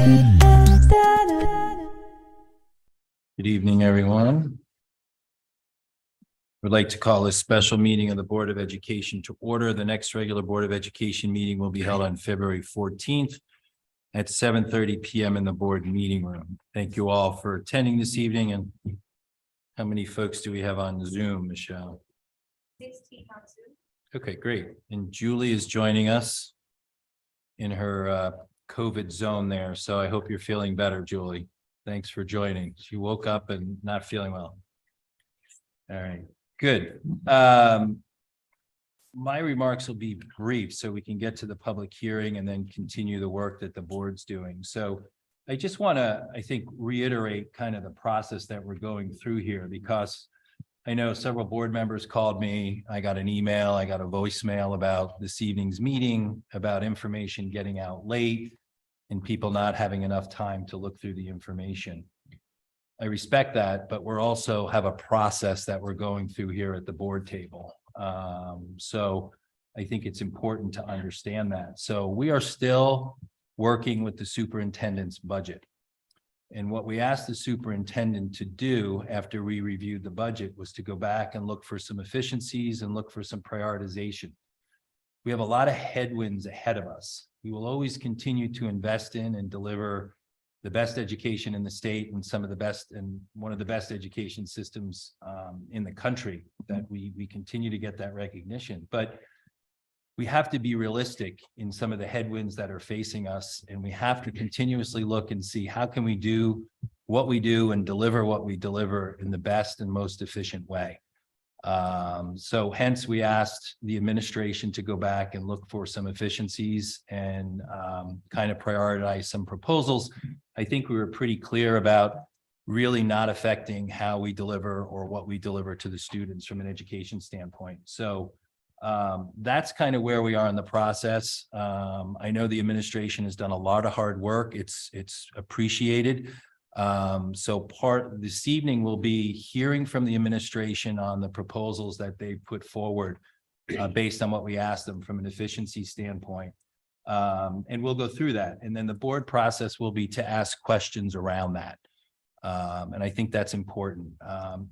Good evening, everyone. We'd like to call this special meeting of the Board of Education to order. The next regular Board of Education meeting will be held on February 14th at 7:30 p.m. in the board meeting room. Thank you all for attending this evening. And how many folks do we have on Zoom, Michelle? 16 on Zoom. Okay, great. And Julie is joining us in her COVID zone there. So I hope you're feeling better, Julie. Thanks for joining. She woke up and not feeling well. All right, good. My remarks will be brief so we can get to the public hearing and then continue the work that the board's doing. So I just want to, I think, reiterate kind of the process that we're going through here, because I know several board members called me. I got an email, I got a voicemail about this evening's meeting, about information getting out late and people not having enough time to look through the information. I respect that, but we're also have a process that we're going through here at the board table. So I think it's important to understand that. So we are still working with the superintendent's budget. And what we asked the superintendent to do after we reviewed the budget was to go back and look for some efficiencies and look for some prioritization. We have a lot of headwinds ahead of us. We will always continue to invest in and deliver the best education in the state and some of the best and one of the best education systems in the country, that we continue to get that recognition. But we have to be realistic in some of the headwinds that are facing us, and we have to continuously look and see how can we do what we do and deliver what we deliver in the best and most efficient way. So hence we asked the administration to go back and look for some efficiencies and kind of prioritize some proposals. I think we were pretty clear about really not affecting how we deliver or what we deliver to the students from an education standpoint. So that's kind of where we are in the process. I know the administration has done a lot of hard work. It's appreciated. So this evening we'll be hearing from the administration on the proposals that they put forward based on what we asked them from an efficiency standpoint. And we'll go through that. And then the board process will be to ask questions around that. And I think that's important.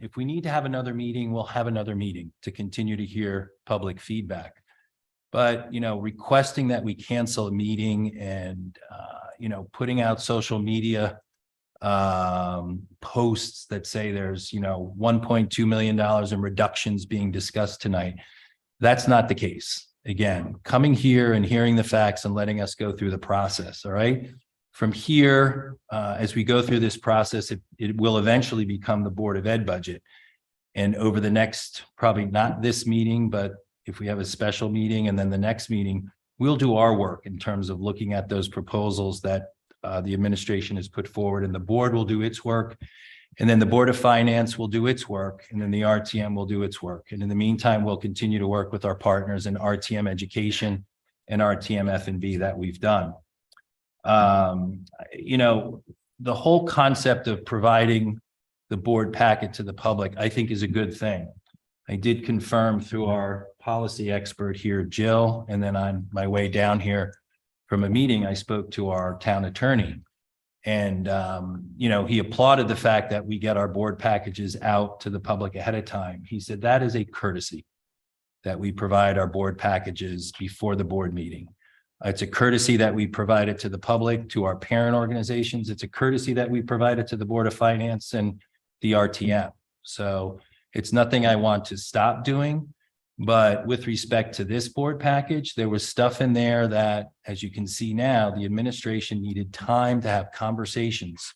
If we need to have another meeting, we'll have another meeting to continue to hear public feedback. But, you know, requesting that we cancel a meeting and, you know, putting out social media posts that say there's, you know, $1.2 million in reductions being discussed tonight. That's not the case. Again, coming here and hearing the facts and letting us go through the process. All right. From here, as we go through this process, it will eventually become the Board of Ed budget. And over the next, probably not this meeting, but if we have a special meeting and then the next meeting, we'll do our work in terms of looking at those proposals that the administration has put forward, and the board will do its work. And then the Board of Finance will do its work, and then the RTM will do its work. And in the meantime, we'll continue to work with our partners in RTM Education and RTM F&B that we've done. You know, the whole concept of providing the board packet to the public, I think, is a good thing. I did confirm through our policy expert here, Jill, and then on my way down here from a meeting, I spoke to our town attorney. And, you know, he applauded the fact that we get our board packages out to the public ahead of time. He said that is a courtesy that we provide our board packages before the board meeting. It's a courtesy that we provide it to the public, to our parent organizations. It's a courtesy that we provide it to the Board of Finance and the RTM. So it's nothing I want to stop doing. But with respect to this board package, there was stuff in there that, as you can see now, the administration needed time to have conversations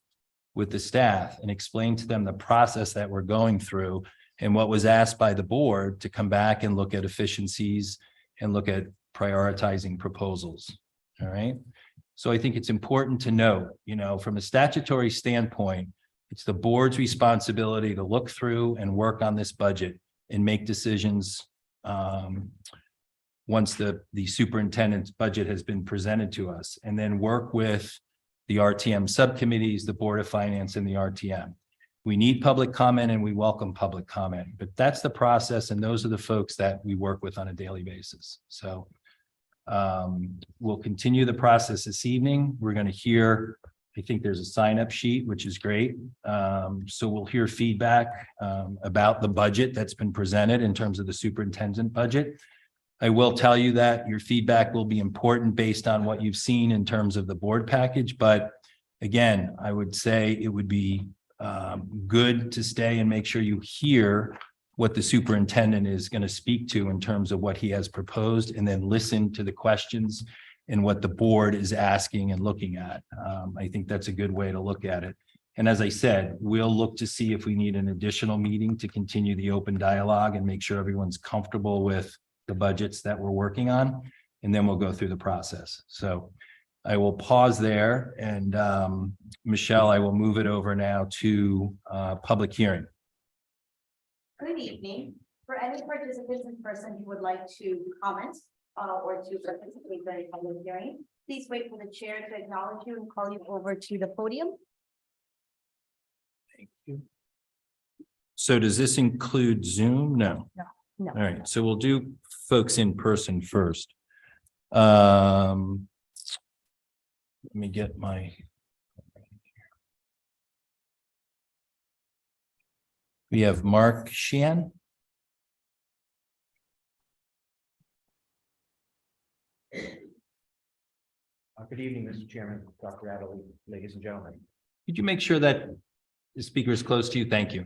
with the staff and explain to them the process that we're going through and what was asked by the board to come back and look at efficiencies and look at prioritizing proposals. All right. So I think it's important to note, you know, from a statutory standpoint, it's the board's responsibility to look through and work on this budget and make decisions once the superintendent's budget has been presented to us, and then work with the RTM subcommittees, the Board of Finance, and the RTM. We need public comment and we welcome public comment, but that's the process, and those are the folks that we work with on a daily basis. So we'll continue the process this evening. We're going to hear I think there's a sign up sheet, which is great. So we'll hear feedback about the budget that's been presented in terms of the superintendent budget. I will tell you that your feedback will be important based on what you've seen in terms of the board package. But again, I would say it would be good to stay and make sure you hear what the superintendent is going to speak to in terms of what he has proposed, and then listen to the questions and what the board is asking and looking at. I think that's a good way to look at it. And as I said, we'll look to see if we need an additional meeting to continue the open dialogue and make sure everyone's comfortable with the budgets that we're working on, and then we'll go through the process. So I will pause there, and Michelle, I will move it over now to public hearing. Good evening. For any participants in person who would like to comment or to participate in the public hearing, please wait for the chair to acknowledge you and call you over to the podium. Thank you. So does this include Zoom? No. No. All right, so we'll do folks in person first. Let me get my. We have Mark Sheehan. Good evening, Mr. Chairman, Dr. Adderley, ladies and gentlemen. Could you make sure that the speaker is close to you? Thank you.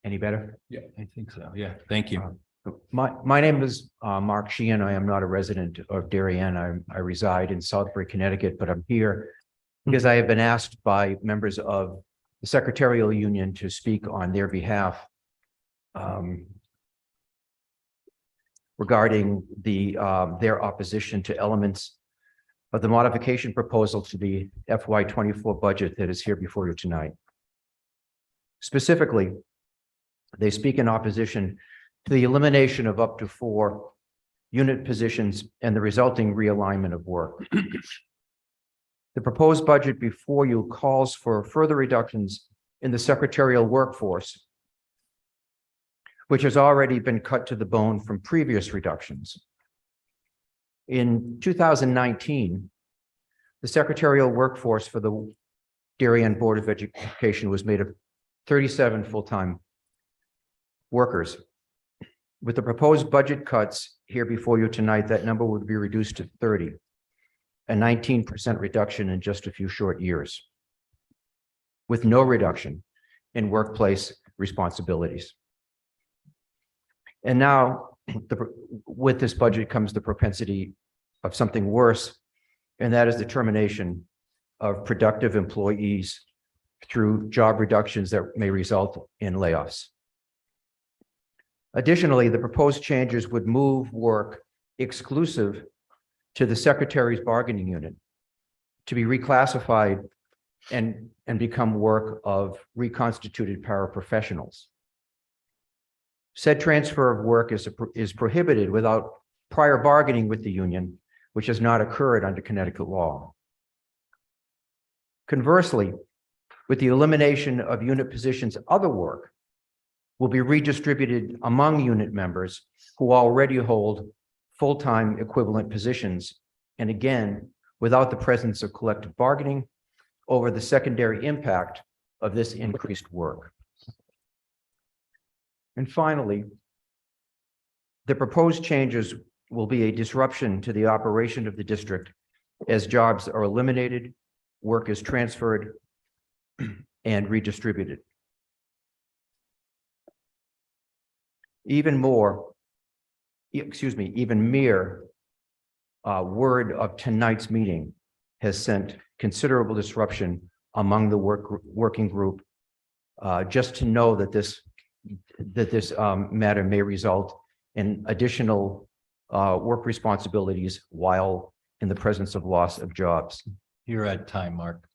Any better? Yeah, I think so. Yeah, thank you. My name is Mark Sheehan. I am not a resident of Darien. I reside in Southbury, Connecticut, but I'm here because I have been asked by members of the Secretarial Union to speak on their behalf regarding their opposition to elements of the modification proposal to the FY24 budget that is here before you tonight. Specifically, they speak in opposition to the elimination of up to 4 unit positions and the resulting realignment of work. The proposed budget before you calls for further reductions in the secretarial workforce, which has already been cut to the bone from previous reductions. In 2019, the secretarial workforce for the Darien Board of Education was made of 37 full-time workers. With the proposed budget cuts here before you tonight, that number would be reduced to 30, a 19% reduction in just a few short years, with no reduction in workplace responsibilities. And now, with this budget comes the propensity of something worse, and that is the termination of productive employees through job reductions that may result in layoffs. Additionally, the proposed changes would move work exclusive to the Secretary's bargaining unit to be reclassified and become work of reconstituted paraprofessionals. Said transfer of work is prohibited without prior bargaining with the union, which has not occurred under Connecticut law. Conversely, with the elimination of unit positions, other work will be redistributed among unit members who already hold full-time equivalent positions, and again, without the presence of collective bargaining over the secondary impact of this increased work. And finally, the proposed changes will be a disruption to the operation of the district as jobs are eliminated, work is transferred, and redistributed. Even mere word of tonight's meeting has sent considerable disruption among the working group, just to know that this matter may result in additional work responsibilities while in the presence of loss of jobs. You're at time, Mark.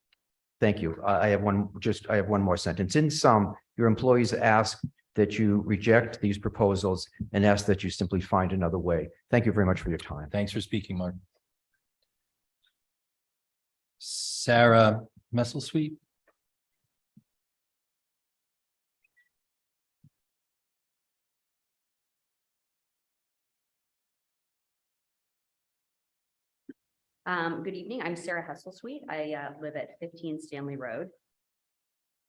Thank you. I have one more sentence. In sum, your employees ask that you reject these proposals and ask that you simply find another way. Thank you very much for your time. Thanks for speaking, Mark. Sarah Messelstein. Good evening. I'm Sarah Hesselsweet. I live at 15 Stanley Road.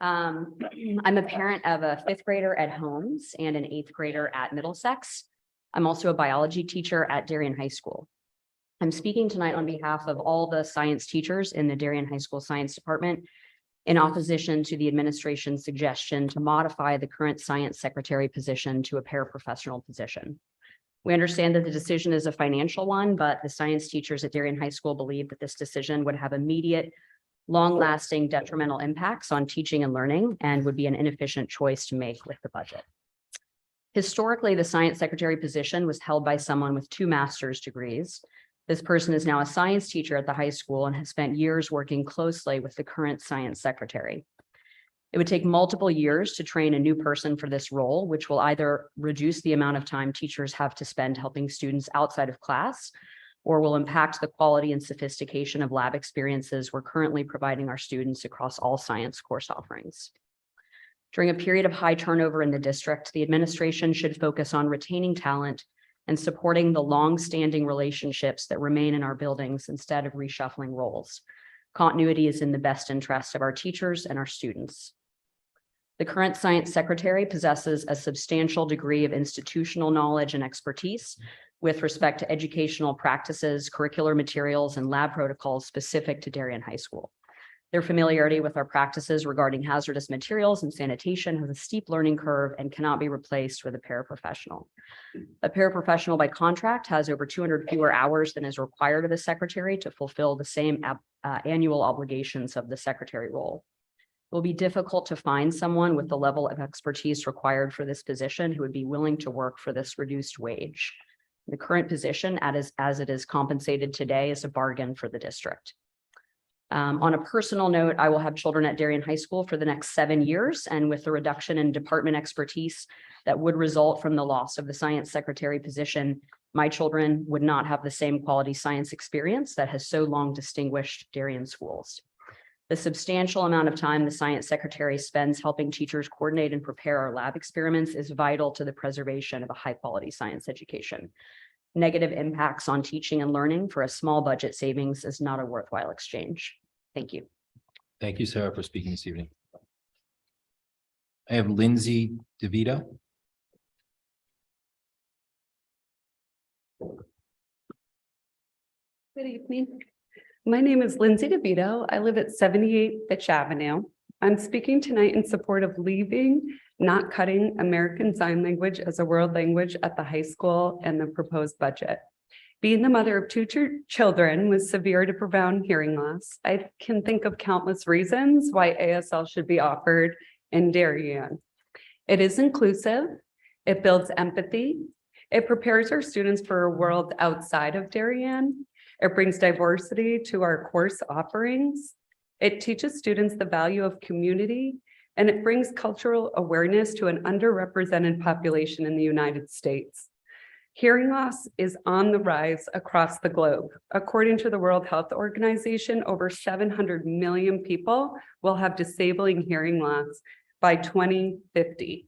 I'm a parent of a 5th grader at Holmes and an 8th grader at Middlesex. I'm also a biology teacher at Darien High School. I'm speaking tonight on behalf of all the science teachers in the Darien High School Science Department in opposition to the administration's suggestion to modify the current science secretary position to a paraprofessional position. We understand that the decision is a financial one, but the science teachers at Darien High School believe that this decision would have immediate, long-lasting detrimental impacts on teaching and learning and would be an inefficient choice to make with the budget. Historically, the science secretary position was held by someone with 2 master's degrees. This person is now a science teacher at the high school and has spent years working closely with the current science secretary. It would take multiple years to train a new person for this role, which will either reduce the amount of time teachers have to spend helping students outside of class, or will impact the quality and sophistication of lab experiences we're currently providing our students across all science course offerings. During a period of high turnover in the district, the administration should focus on retaining talent and supporting the long-standing relationships that remain in our buildings instead of reshuffling roles. Continuity is in the best interest of our teachers and our students. The current science secretary possesses a substantial degree of institutional knowledge and expertise with respect to educational practices, curricular materials, and lab protocols specific to Darien High School. Their familiarity with our practices regarding hazardous materials and sanitation has a steep learning curve and cannot be replaced with a paraprofessional. A paraprofessional by contract has over 200 fewer hours than is required of the secretary to fulfill the same annual obligations of the secretary role. It will be difficult to find someone with the level of expertise required for this position who would be willing to work for this reduced wage. The current position, as it is compensated today, is a bargain for the district. On a personal note, I will have children at Darien High School for the next 7 years, and with the reduction in department expertise that would result from the loss of the science secretary position, my children would not have the same quality science experience that has so long distinguished Darien schools. The substantial amount of time the science secretary spends helping teachers coordinate and prepare our lab experiments is vital to the preservation of a high-quality science education. Negative impacts on teaching and learning for a small budget savings is not a worthwhile exchange. Thank you. Thank you, Sarah, for speaking this evening. I have Lindsay DeVito. Good evening. My name is Lindsay DeVito. I live at 78 Fitch Avenue. I'm speaking tonight in support of leaving, not cutting American Sign Language as a world language at the high school and the proposed budget. Being the mother of 2 children with severe to profound hearing loss, I can think of countless reasons why ASL should be offered in Darien. It is inclusive, it builds empathy, it prepares our students for a world outside of Darien, it brings diversity to our course offerings, it teaches students the value of community, and it brings cultural awareness to an underrepresented population in the United States. Hearing loss is on the rise across the globe. According to the World Health Organization, over 700 million people will have disabling hearing loss by 2050.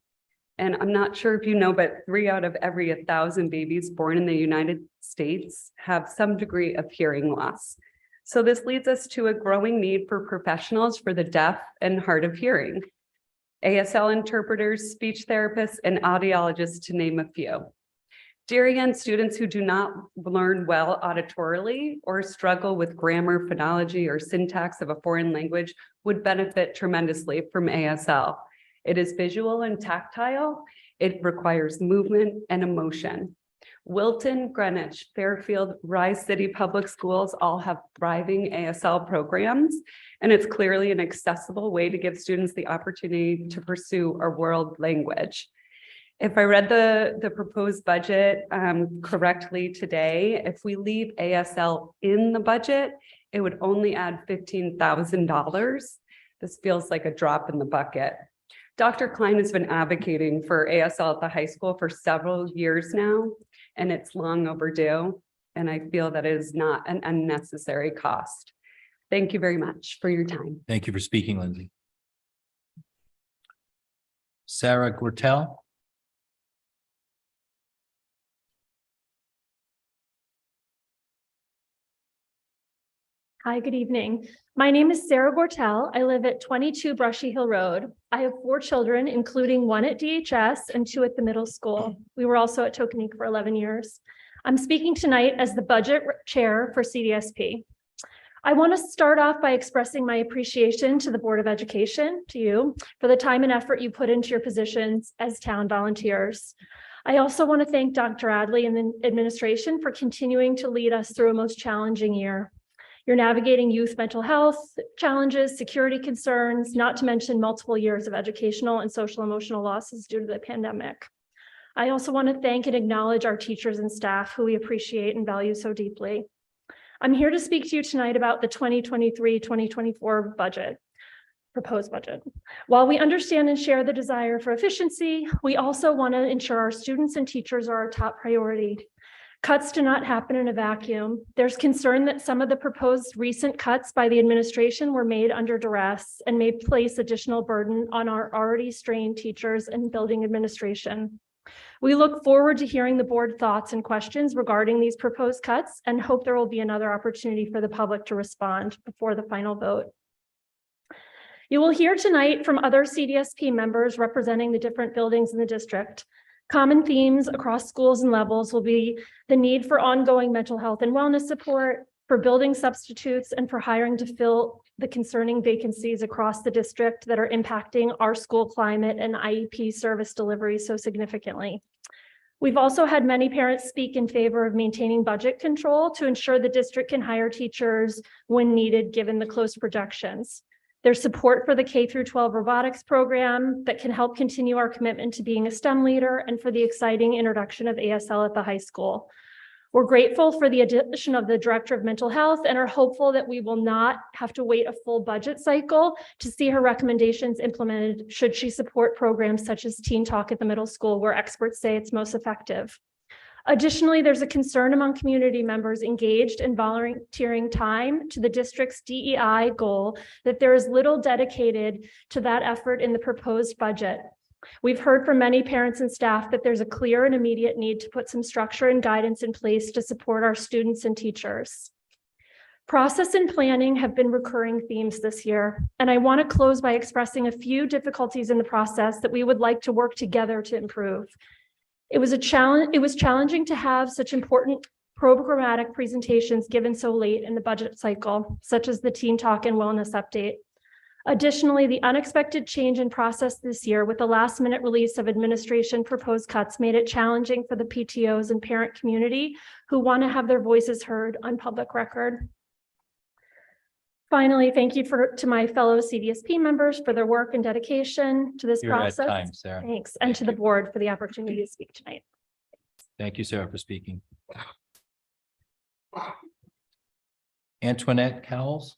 And I'm not sure if you know, but 3 out of every 1,000 babies born in the United States have some degree of hearing loss. So this leads us to a growing need for professionals for the deaf and hard of hearing. ASL interpreters, speech therapists, and audiologists, to name a few. Darien students who do not learn well auditorily or struggle with grammar, phonology, or syntax of a foreign language would benefit tremendously from ASL. It is visual and tactile. It requires movement and emotion. Wilton, Greenwich, Fairfield, Rise City Public Schools all have thriving ASL programs, and it's clearly an accessible way to give students the opportunity to pursue a world language. If I read the proposed budget correctly today, if we leave ASL in the budget, it would only add $15,000. This feels like a drop in the bucket. Dr. Klein has been advocating for ASL at the high school for several years now, and it's long overdue. And I feel that it is not an unnecessary cost. Thank you very much for your time. Thank you for speaking, Lindsay. Sarah Gortel. Hi, good evening. My name is Sarah Gortel. I live at 22 Brushy Hill Road. I have 4 children, including 1 at DHS and 2 at the middle school. We were also at Tokenique for 11 years. I'm speaking tonight as the budget chair for CDSP. I want to start off by expressing my appreciation to the Board of Education, to you, for the time and effort you put into your positions as town volunteers. I also want to thank Dr. Adley and the administration for continuing to lead us through a most challenging year. You're navigating youth mental health challenges, security concerns, not to mention multiple years of educational and social emotional losses due to the pandemic. I also want to thank and acknowledge our teachers and staff who we appreciate and value so deeply. I'm here to speak to you tonight about the 2023-2024 budget, proposed budget. While we understand and share the desire for efficiency, we also want to ensure our students and teachers are our top priority. Cuts do not happen in a vacuum. There's concern that some of the proposed recent cuts by the administration were made under duress and may place additional burden on our already strained teachers and building administration. We look forward to hearing the board thoughts and questions regarding these proposed cuts and hope there will be another opportunity for the public to respond before the final vote. You will hear tonight from other CDSP members representing the different buildings in the district. Common themes across schools and levels will be the need for ongoing mental health and wellness support, for building substitutes, and for hiring to fill the concerning vacancies across the district that are impacting our school climate and IEP service delivery so significantly. We've also had many parents speak in favor of maintaining budget control to ensure the district can hire teachers when needed, given the close projections. There's support for the K-12 robotics program that can help continue our commitment to being a STEM leader and for the exciting introduction of ASL at the high school. We're grateful for the addition of the Director of Mental Health and are hopeful that we will not have to wait a full budget cycle to see her recommendations implemented should she support programs such as Teen Talk at the middle school, where experts say it's most effective. Additionally, there's a concern among community members engaged in volunteering time to the district's DEI goal that there is little dedicated to that effort in the proposed budget. We've heard from many parents and staff that there's a clear and immediate need to put some structure and guidance in place to support our students and teachers. Process and planning have been recurring themes this year, and I want to close by expressing a few difficulties in the process that we would like to work together to improve. It was challenging to have such important programmatic presentations given so late in the budget cycle, such as the Teen Talk and Wellness Update. Additionally, the unexpected change in process this year with the last minute release of administration proposed cuts made it challenging for the PTOs and parent community who want to have their voices heard on public record. Finally, thank you to my fellow CDSP members for their work and dedication to this You're at process. time, Sarah. Thanks, and Thank to the you. board for the opportunity to speak tonight. Thank you, Sarah, for speaking. Antoinette Cowles.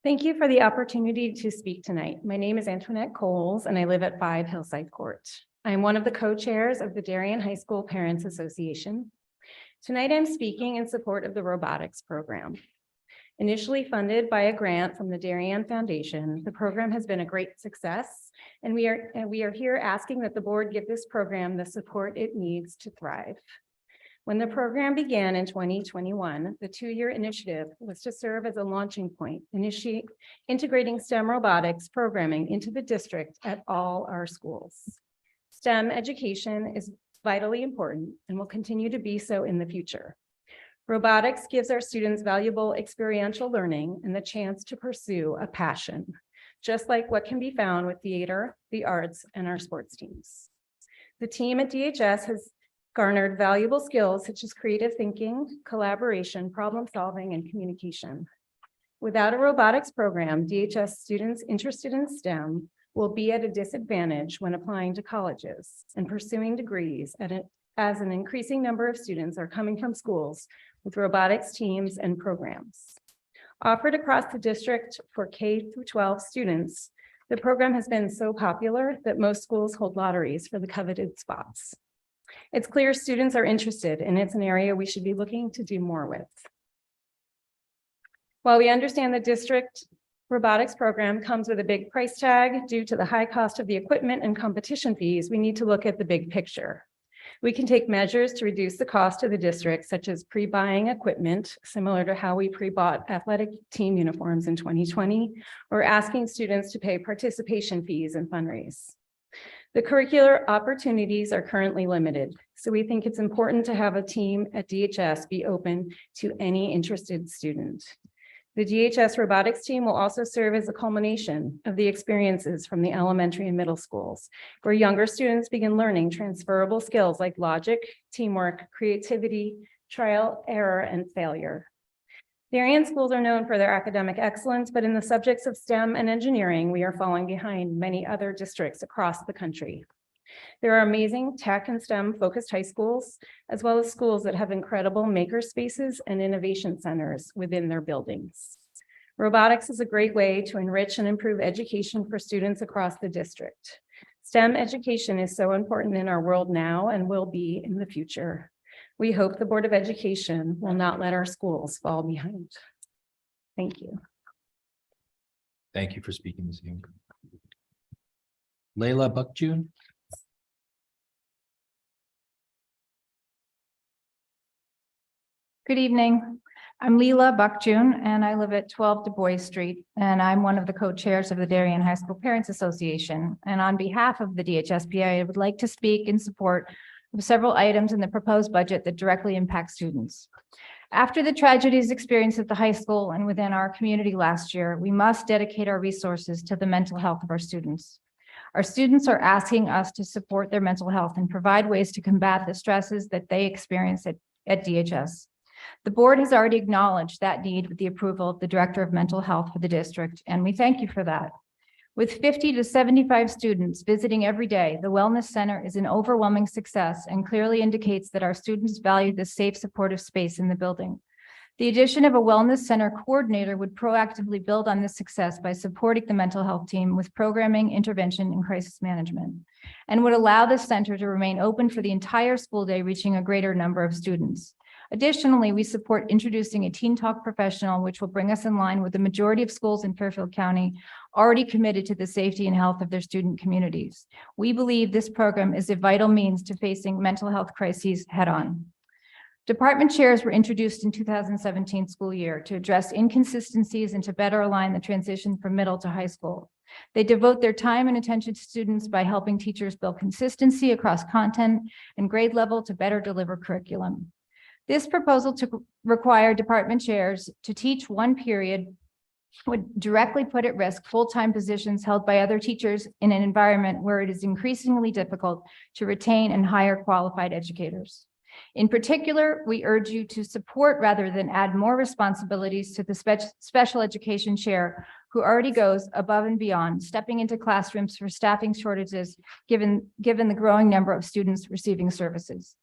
Thank you for the opportunity to speak tonight. My name is Antoinette Coles and I live at 5 Hillside Court. I am one of the co-chairs of the Darien High School Parents Association. Tonight I'm speaking in support of the robotics program. Initially funded by a grant from the Darien Foundation, the program has been a great success, and we are here asking that the board give this program the support it needs to thrive. When the program began in 2021, the 2-year initiative was to serve as a launching point, integrating STEM robotics programming into the district at all our schools. STEM education is vitally important and will continue to be so in the future. Robotics gives our students valuable experiential learning and the chance to pursue a passion, just like what can be found with theater, the arts, and our sports teams. The team at DHS has garnered valuable skills such as creative thinking, collaboration, problem solving, and communication. Without a robotics program, DHS students interested in STEM will be at a disadvantage when applying to colleges and pursuing degrees as an increasing number of students are coming from schools with robotics teams and programs. Offered across the district for K-12 students, the program has been so popular that most schools hold lotteries for the coveted spots. It's clear students are interested, and it's an area we should be looking to do more with. While we understand the district robotics program comes with a big price tag due to the high cost of the equipment and competition fees, we need to look at the big picture. We can take measures to reduce the cost to the district, such as pre-buying equipment, similar to how we pre-bought athletic team uniforms in 2020, or asking students to pay participation fees and fundraise. The curricular opportunities are currently limited, so we think it's important to have a team at DHS be open to any interested student. The DHS robotics team will also serve as a culmination of the experiences from the elementary and middle schools, where younger students begin learning transferable skills like logic, teamwork, creativity, trial, error, and failure. Darien schools are known for their academic excellence, but in the subjects of STEM and engineering, we are falling behind many other districts across the country. There are amazing tech and STEM focused high schools, as well as schools that have incredible maker spaces and innovation centers within their buildings. Robotics is a great way to enrich and improve education for students across the district. STEM education is so important in our world now and will be in the future. We hope the Board of Education will not let our schools fall behind. Thank you. Thank you for speaking this evening. Layla Buckjune. Good evening. I'm Leela Buckjune, and I live at 12 Du Bois Street, and I'm one of the co-chairs of the Darien High School Parents Association. And on behalf of the DHSPA, I would like to speak in support of several items in the proposed budget that directly impact students. After the tragedies experienced at the high school and within our community last year, we must dedicate our resources to the mental health of our students. Our students are asking us to support their mental health and provide ways to combat the stresses that they experience at DHS. The board has already acknowledged that need with the approval of the Director of Mental Health for the district, and we thank you for that. With 50 to 75 students visiting every day, the Wellness Center is an overwhelming success and clearly indicates that our students value this safe, supportive space in the building. The addition of a Wellness Center coordinator would proactively build on this success by supporting the mental health team with programming, intervention, and crisis management, and would allow the center to remain open for the entire school day, reaching a greater number of students. Additionally, we support introducing a Teen Talk professional, which will bring us in line with the majority of schools in Fairfield County already committed to the safety and health of their student communities. We believe this program is a vital means to facing mental health crises head-on. Department chairs were introduced in 2017 school year to address inconsistencies and to better align the transition from middle to high school. They devote their time and attention to students by helping teachers build consistency across content and grade level to better deliver curriculum. This proposal to require department chairs to teach one period would directly put at risk full-time positions held by other teachers in an environment where it is increasingly difficult to retain and hire qualified educators. In particular, we urge you to support rather than add more responsibilities to the special education chair, who already goes above and beyond, stepping into classrooms for staffing shortages, given the growing number of students receiving services.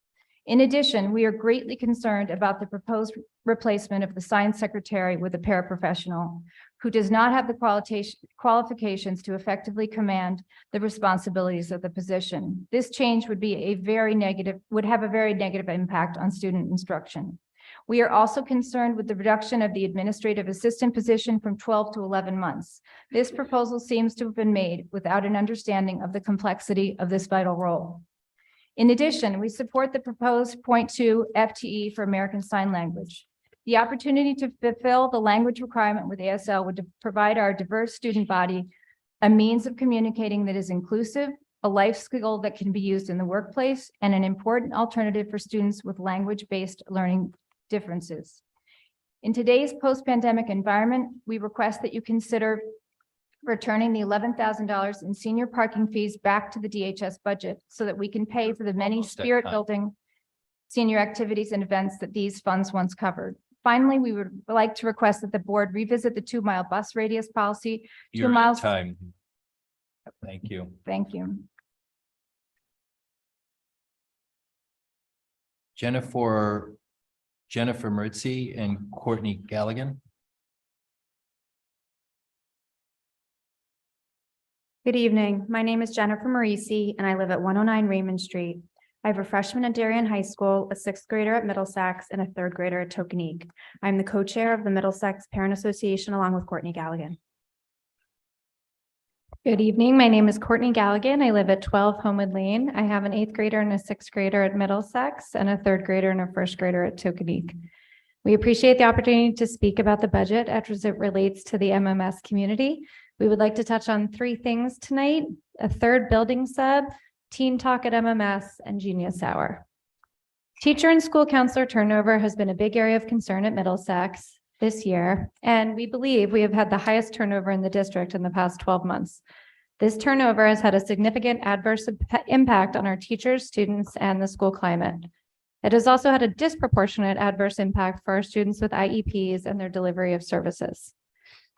In addition, we are greatly concerned about the proposed replacement of the science secretary with a paraprofessional who does not have the qualifications to effectively command the responsibilities of the position. This change would have a very negative impact on student instruction. We are also concerned with the reduction of the administrative assistant position from 12 to 11 months. This proposal seems to have been made without an understanding of the complexity of this vital role. In addition, we support the proposed 0.2 FTE for American Sign Language. The opportunity to fulfill the language requirement with ASL would provide our diverse student body a means of communicating that is inclusive, a life skill that can be used in the workplace, and an important alternative for students with language-based learning differences. In today's post-pandemic environment, we request that you consider returning the $11,000 in senior parking fees back to the DHS budget so that we can pay for the many Almost at time. spirit-building senior activities and events that these funds once covered. Finally, we would like to request that the board revisit the 2-mile bus radius policy. Your miles. time. Thank you. Thank you. Jennifer Meritzi and Courtney Galligan. Good evening. My name is Jennifer Marisi, and I live at 109 Raymond Street. I have a freshman at Darien High School, a 6th grader at Middlesex, and a 3rd grader at Tokenique. I'm the co-chair of the Middlesex Parent Association along with Courtney Galligan. Good evening. My name is Courtney Galligan. I live at 12 Homewood Lane. I have an 8th grader and a 6th grader at Middlesex and a 3rd grader and a 1st grader at Tokenique. We appreciate the opportunity to speak about the budget as it relates to the MMS community. We would like to touch on 3 things tonight: a 3rd building sub, Teen Talk at MMS, and Genius Hour. Teacher and school counselor turnover has been a big area of concern at Middlesex this year, and we believe we have had the highest turnover in the district in the past 12 months. This turnover has had a significant adverse impact on our teachers, students, and the school climate. It has also had a disproportionate adverse impact for our students with IEPs and their delivery of services.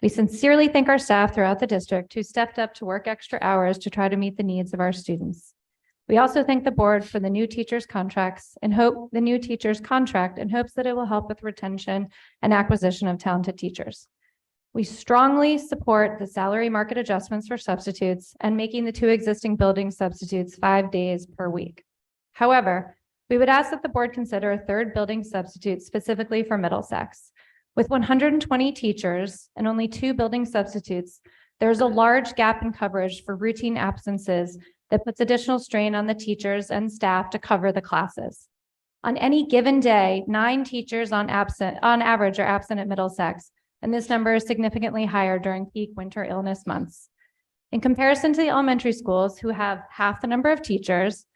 We sincerely thank our staff throughout the district who stepped up to work extra hours to try to meet the needs of our students. We also thank the board for the new teachers' contracts and hope the new teachers' contract in hopes that it will help with retention and acquisition of talented teachers. We strongly support the salary market adjustments for substitutes and making the 2 existing building substitutes 5 days per week. However, we would ask that the board consider a 3rd building substitute specifically for Middlesex. With 120 teachers and only 2 building substitutes, there's a large gap in coverage for routine absences that puts additional strain on the teachers and staff to cover the classes. On any given day, 9 teachers on average are absent at Middlesex, and this number is significantly higher during peak winter illness months. In comparison to the elementary schools, who have half the number of teachers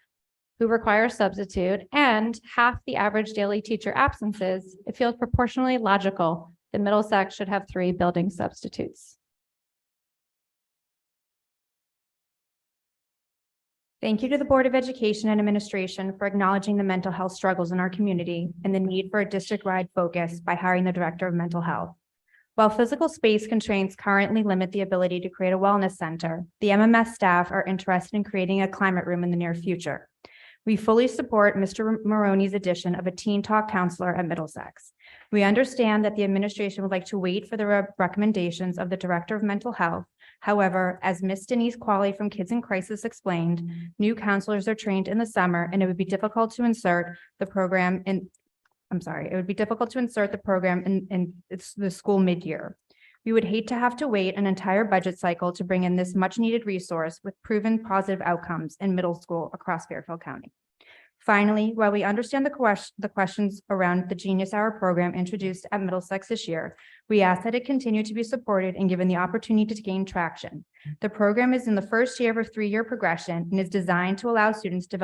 who require a substitute and half the average daily teacher absences, it feels proportionally logical that Middlesex should have 3 building substitutes. Thank you to the Board of Education and Administration for acknowledging the mental health struggles in our community and the need for a district-wide focus by hiring the Director of Mental Health. While physical space constraints currently limit the ability to create a wellness center, the MMS staff are interested in creating a climate room in the near future. We fully support Mr. Maroney's addition of a Teen Talk counselor at Middlesex. We understand that the administration would like to wait for the recommendations of the Director of Mental Health. However, as Ms. Denise Qualley from Kids in Crisis explained, new counselors are trained in the summer and it would be difficult to insert the program in the school mid-year. We would hate to have to wait an entire budget cycle to bring in this much needed resource with proven positive outcomes in middle school across Fairfield County. Finally, while we understand the questions around the Genius Hour program introduced at Middlesex this year, we ask that it continue to be supported and given the opportunity to gain traction. The program is in the first year of a 3-year progression and is designed to allow students to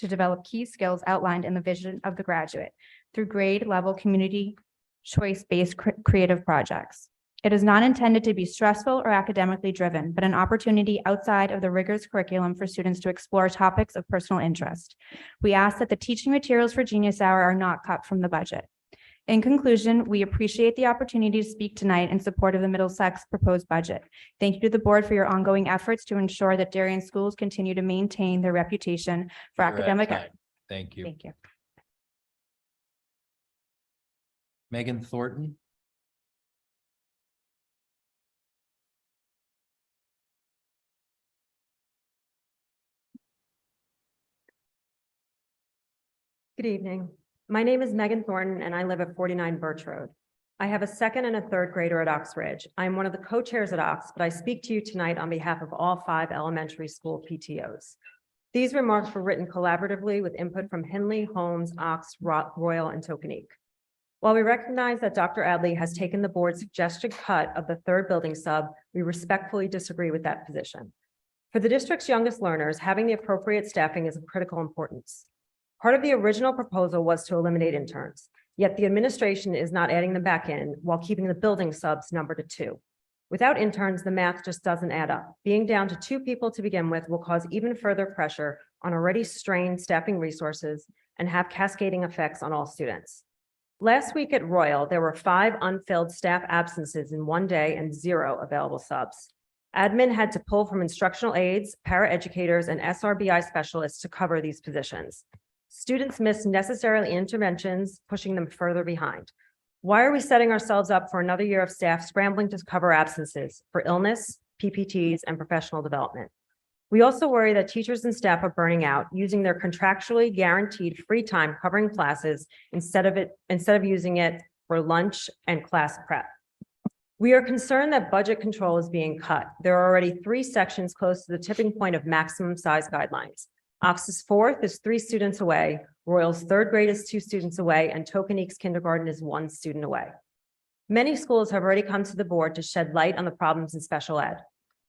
develop key skills outlined in the vision of the graduate through grade level community choice-based creative projects. It is not intended to be stressful or academically driven, but an opportunity outside of the rigorous curriculum for students to explore topics of personal interest. We ask that the teaching materials for Genius Hour are not cut from the budget. In conclusion, we appreciate the opportunity to speak tonight in support of the Middlesex proposed budget. Thank you to the board for your ongoing efforts to ensure that Darien schools continue to maintain their reputation for You're at academic. time. Thank you. Thank you. Megan Thornton. Good evening. My name is Megan Thornton and I live at 49 Birch Road. I have a 2nd and a 3rd grader at Ox Ridge. I am one of the co-chairs at Ox, but I speak to you tonight on behalf of all 5 elementary school PTOs. These remarks were written collaboratively with input from Henley, Holmes, Ox, Royal, and Tokenique. While we recognize that Dr. Adley has taken the board's suggested cut of the 3rd building sub, we respectfully disagree with that position. For the district's youngest learners, having the appropriate staffing is of critical importance. Part of the original proposal was to eliminate interns, yet the administration is not adding them back in while keeping the building subs numbered to 2. Without interns, the math just doesn't add up. Being down to 2 people to begin with will cause even further pressure on already strained staffing resources and have cascading effects on all students. Last week at Royal, there were 5 unfilled staff absences in 1 day and 0 available subs. Admin had to pull from instructional aides, paraeducators, and SRBI specialists to cover these positions. Students miss necessary interventions, pushing them further behind. Why are we setting ourselves up for another year of staff scrambling to cover absences for illness, PPTs, and professional development? We also worry that teachers and staff are burning out, using their contractually guaranteed free time covering classes instead of using it for lunch and class prep. We are concerned that budget control is being cut. There are already 3 sections close to the tipping point of maximum size guidelines. Ox's 4th is 3 students away, Royal's 3rd grade is 2 students away, and Tokenique's kindergarten is 1 student away. Many schools have already come to the board to shed light on the problems in special ed.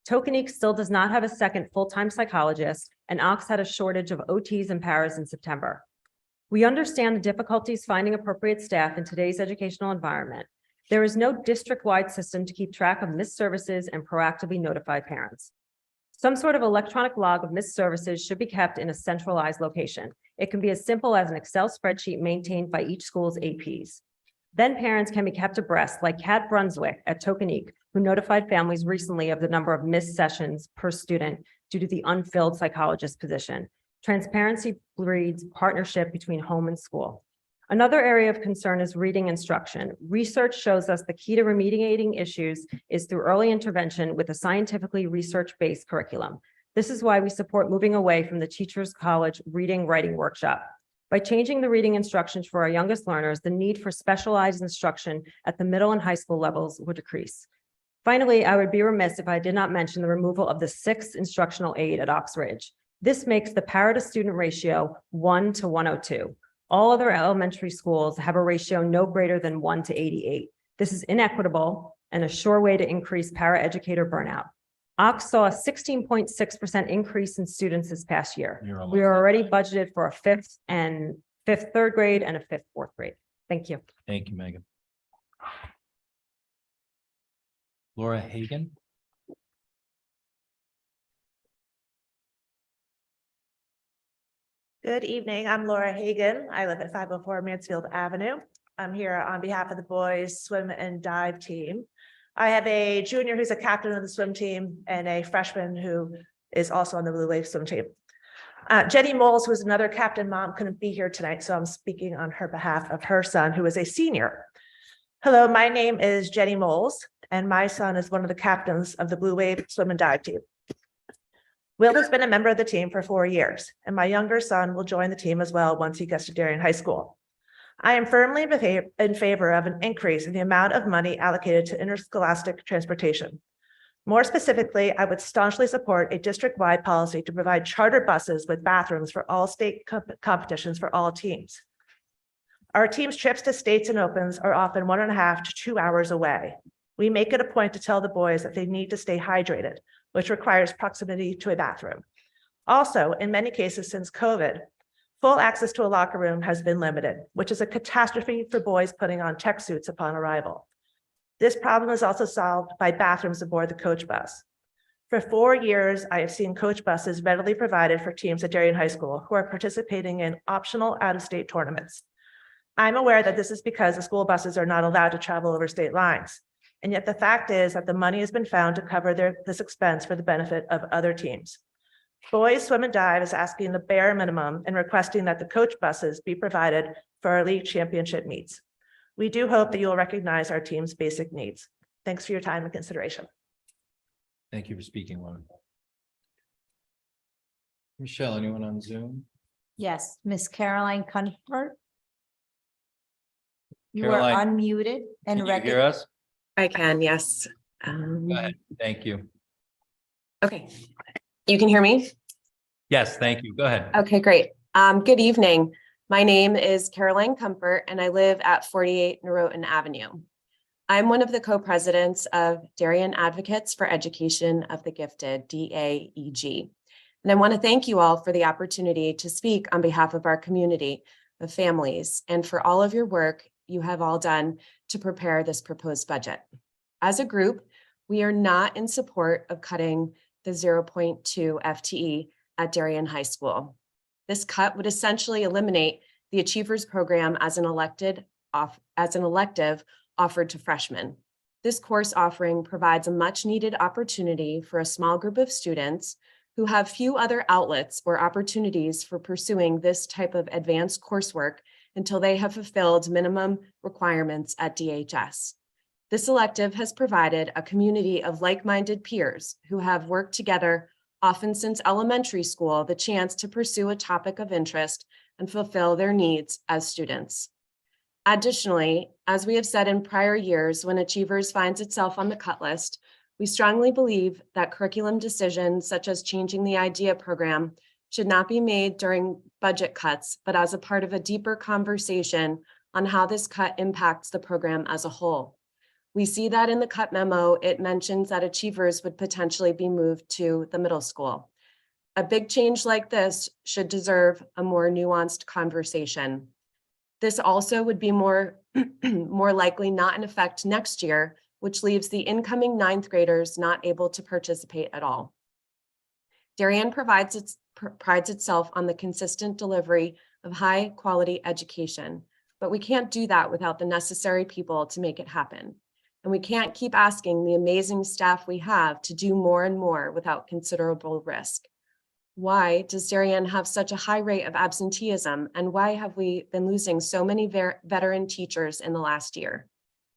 Tokenique still does not have a second full-time psychologist, and Ox had a shortage of OTs and paras in September. We understand the difficulties finding appropriate staff in today's educational environment. There is no district-wide system to keep track of missed services and proactively notify parents. Some sort of electronic log of missed services should be kept in a centralized location. It can be as simple as an Excel spreadsheet maintained by each school's APs. Then parents can be kept abreast, like Kat Brunswick at Tokenique, who notified families recently of the number of missed sessions per student due to the unfilled psychologist position. Transparency breeds partnership between home and school. Another area of concern is reading instruction. Research shows us the key to remediating issues is through early intervention with a scientifically research-based curriculum. This is why we support moving away from the Teachers College Reading Writing Workshop. By changing the reading instructions for our youngest learners, the need for specialized instruction at the middle and high school levels would decrease. Finally, I would be remiss if I did not mention the removal of the 6th instructional aide at Ox Ridge. This makes the para to student ratio 1 to 102. All other elementary schools have a ratio no greater than 1 to 88. This is inequitable and a sure way to increase paraeducator burnout. Ox saw a 16.6% increase in students this past year. We are already budgeted for a 5th 3rd grade and a 5th 4th grade. Thank you. Thank you, Megan. Laura Hagan. Good evening. I'm Laura Hagan. I live at 504 Mansfield Avenue. I'm here on behalf of the boys swim and dive team. I have a junior who's a captain of the swim team and a freshman who is also on the Blue Wave swim team. Jenny Moles, who is another captain mom, couldn't be here tonight, so I'm speaking on her behalf of her son, who is a senior. Hello, my name is Jenny Moles, and my son is one of the captains of the Blue Wave swim and dive team. Will has been a member of the team for 4 years, and my younger son will join the team as well once he gets to Darien High School. I am firmly in favor of an increase in the amount of money allocated to interscholastic transportation. More specifically, I would staunchly support a district-wide policy to provide charter buses with bathrooms for all state competitions for all teams. Our team's trips to states and opens are often 1.5 to 2 hours away. We make it a point to tell the boys that they need to stay hydrated, which requires proximity to a bathroom. Also, in many cases since COVID, full access to a locker room has been limited, which is a catastrophe for boys putting on tech suits upon arrival. This problem is also solved by bathrooms aboard the coach bus. For 4 years, I have seen coach buses readily provided for teams at Darien High School who are participating in optional out-of-state tournaments. I'm aware that this is because the school buses are not allowed to travel over state lines. And yet the fact is that the money has been found to cover this expense for the benefit of other teams. Boys Swim and Dive is asking the bare minimum and requesting that the coach buses be provided for our league championship meets. We do hope that you will recognize our team's basic needs. Thanks for your time and consideration. Thank you for speaking, Laura. Michelle, anyone on Zoom? Yes, Miss Caroline Comfort. You are Caroline, unmuted and Can you hear us? I can, yes. Go ahead. Thank you. Okay. You can hear me? Yes, thank you. Go ahead. Okay, great. Good evening. My name is Caroline Comfort and I live at 48 Norotan Avenue. I'm one of the co-presidents of Darien Advocates for Education of the Gifted, DAEG. And I want to thank you all for the opportunity to speak on behalf of our community of families and for all of your work you have all done to prepare this proposed budget. As a group, we are not in support of cutting the 0.2 FTE at Darien High School. This cut would essentially eliminate the Achievers program as an elective offered to freshmen. This course offering provides a much needed opportunity for a small group of students who have few other outlets or opportunities for pursuing this type of advanced coursework until they have fulfilled minimum requirements at DHS. This elective has provided a community of like-minded peers who have worked together often since elementary school the chance to pursue a topic of interest and fulfill their needs as students. Additionally, as we have said in prior years, when Achievers finds itself on the cut list, we strongly believe that curriculum decisions such as changing the IDEA program should not be made during budget cuts, but as a part of a deeper conversation on how this cut impacts the program as a whole. We see that in the cut memo, it mentions that Achievers would potentially be moved to the middle school. A big change like this should deserve a more nuanced conversation. This also would be more likely not in effect next year, which leaves the incoming 9th graders not able to participate at all. Darien prides itself on the consistent delivery of high quality education, but we can't do that without the necessary people to make it happen. And we can't keep asking the amazing staff we have to do more and more without considerable risk. Why does Darien have such a high rate of absenteeism, and why have we been losing so many veteran teachers in the last year?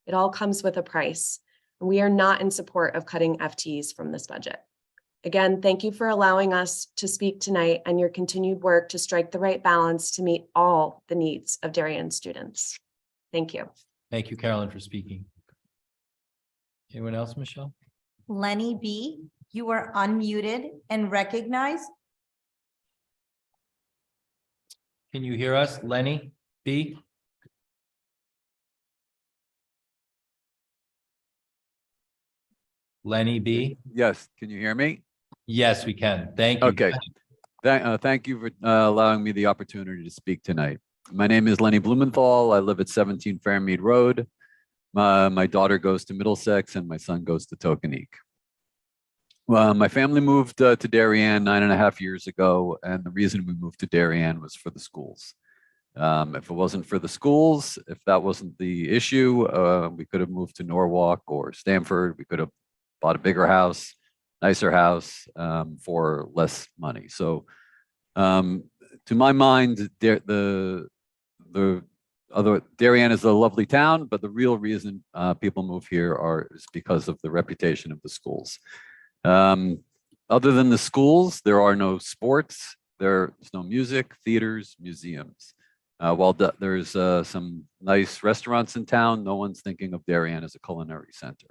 It all comes with a price, and we are not in support of cutting FTEs from this budget. Again, thank you for allowing us to speak tonight and your continued work to strike the right balance to meet all the needs of Darien students. Thank you. Thank you, Carolyn, for speaking. Anyone else, Michelle? Lenny B., you are unmuted and recognized. Can you hear us, Lenny B? Lenny B? Yes, can you hear me? Yes, we can. Thank you. Okay. Thank you for allowing me the opportunity to speak tonight. My name is Lenny Blumenthal. I live at 17 Fairmead Road. My daughter goes to Middlesex and my son goes to Tokenique. My family moved to Darien 9.5 years ago, and the reason we moved to Darien was for the schools. If it wasn't for the schools, if that wasn't the issue, we could have moved to Norwalk or Stamford. We could have bought a bigger house, nicer house for less money. So to my mind, Darien is a lovely town, but the real reason people move here is because of the reputation of the schools. Other than the schools, there are no sports, there's no music, theaters, museums. While there's some nice restaurants in town, no one's thinking of Darien as a culinary center.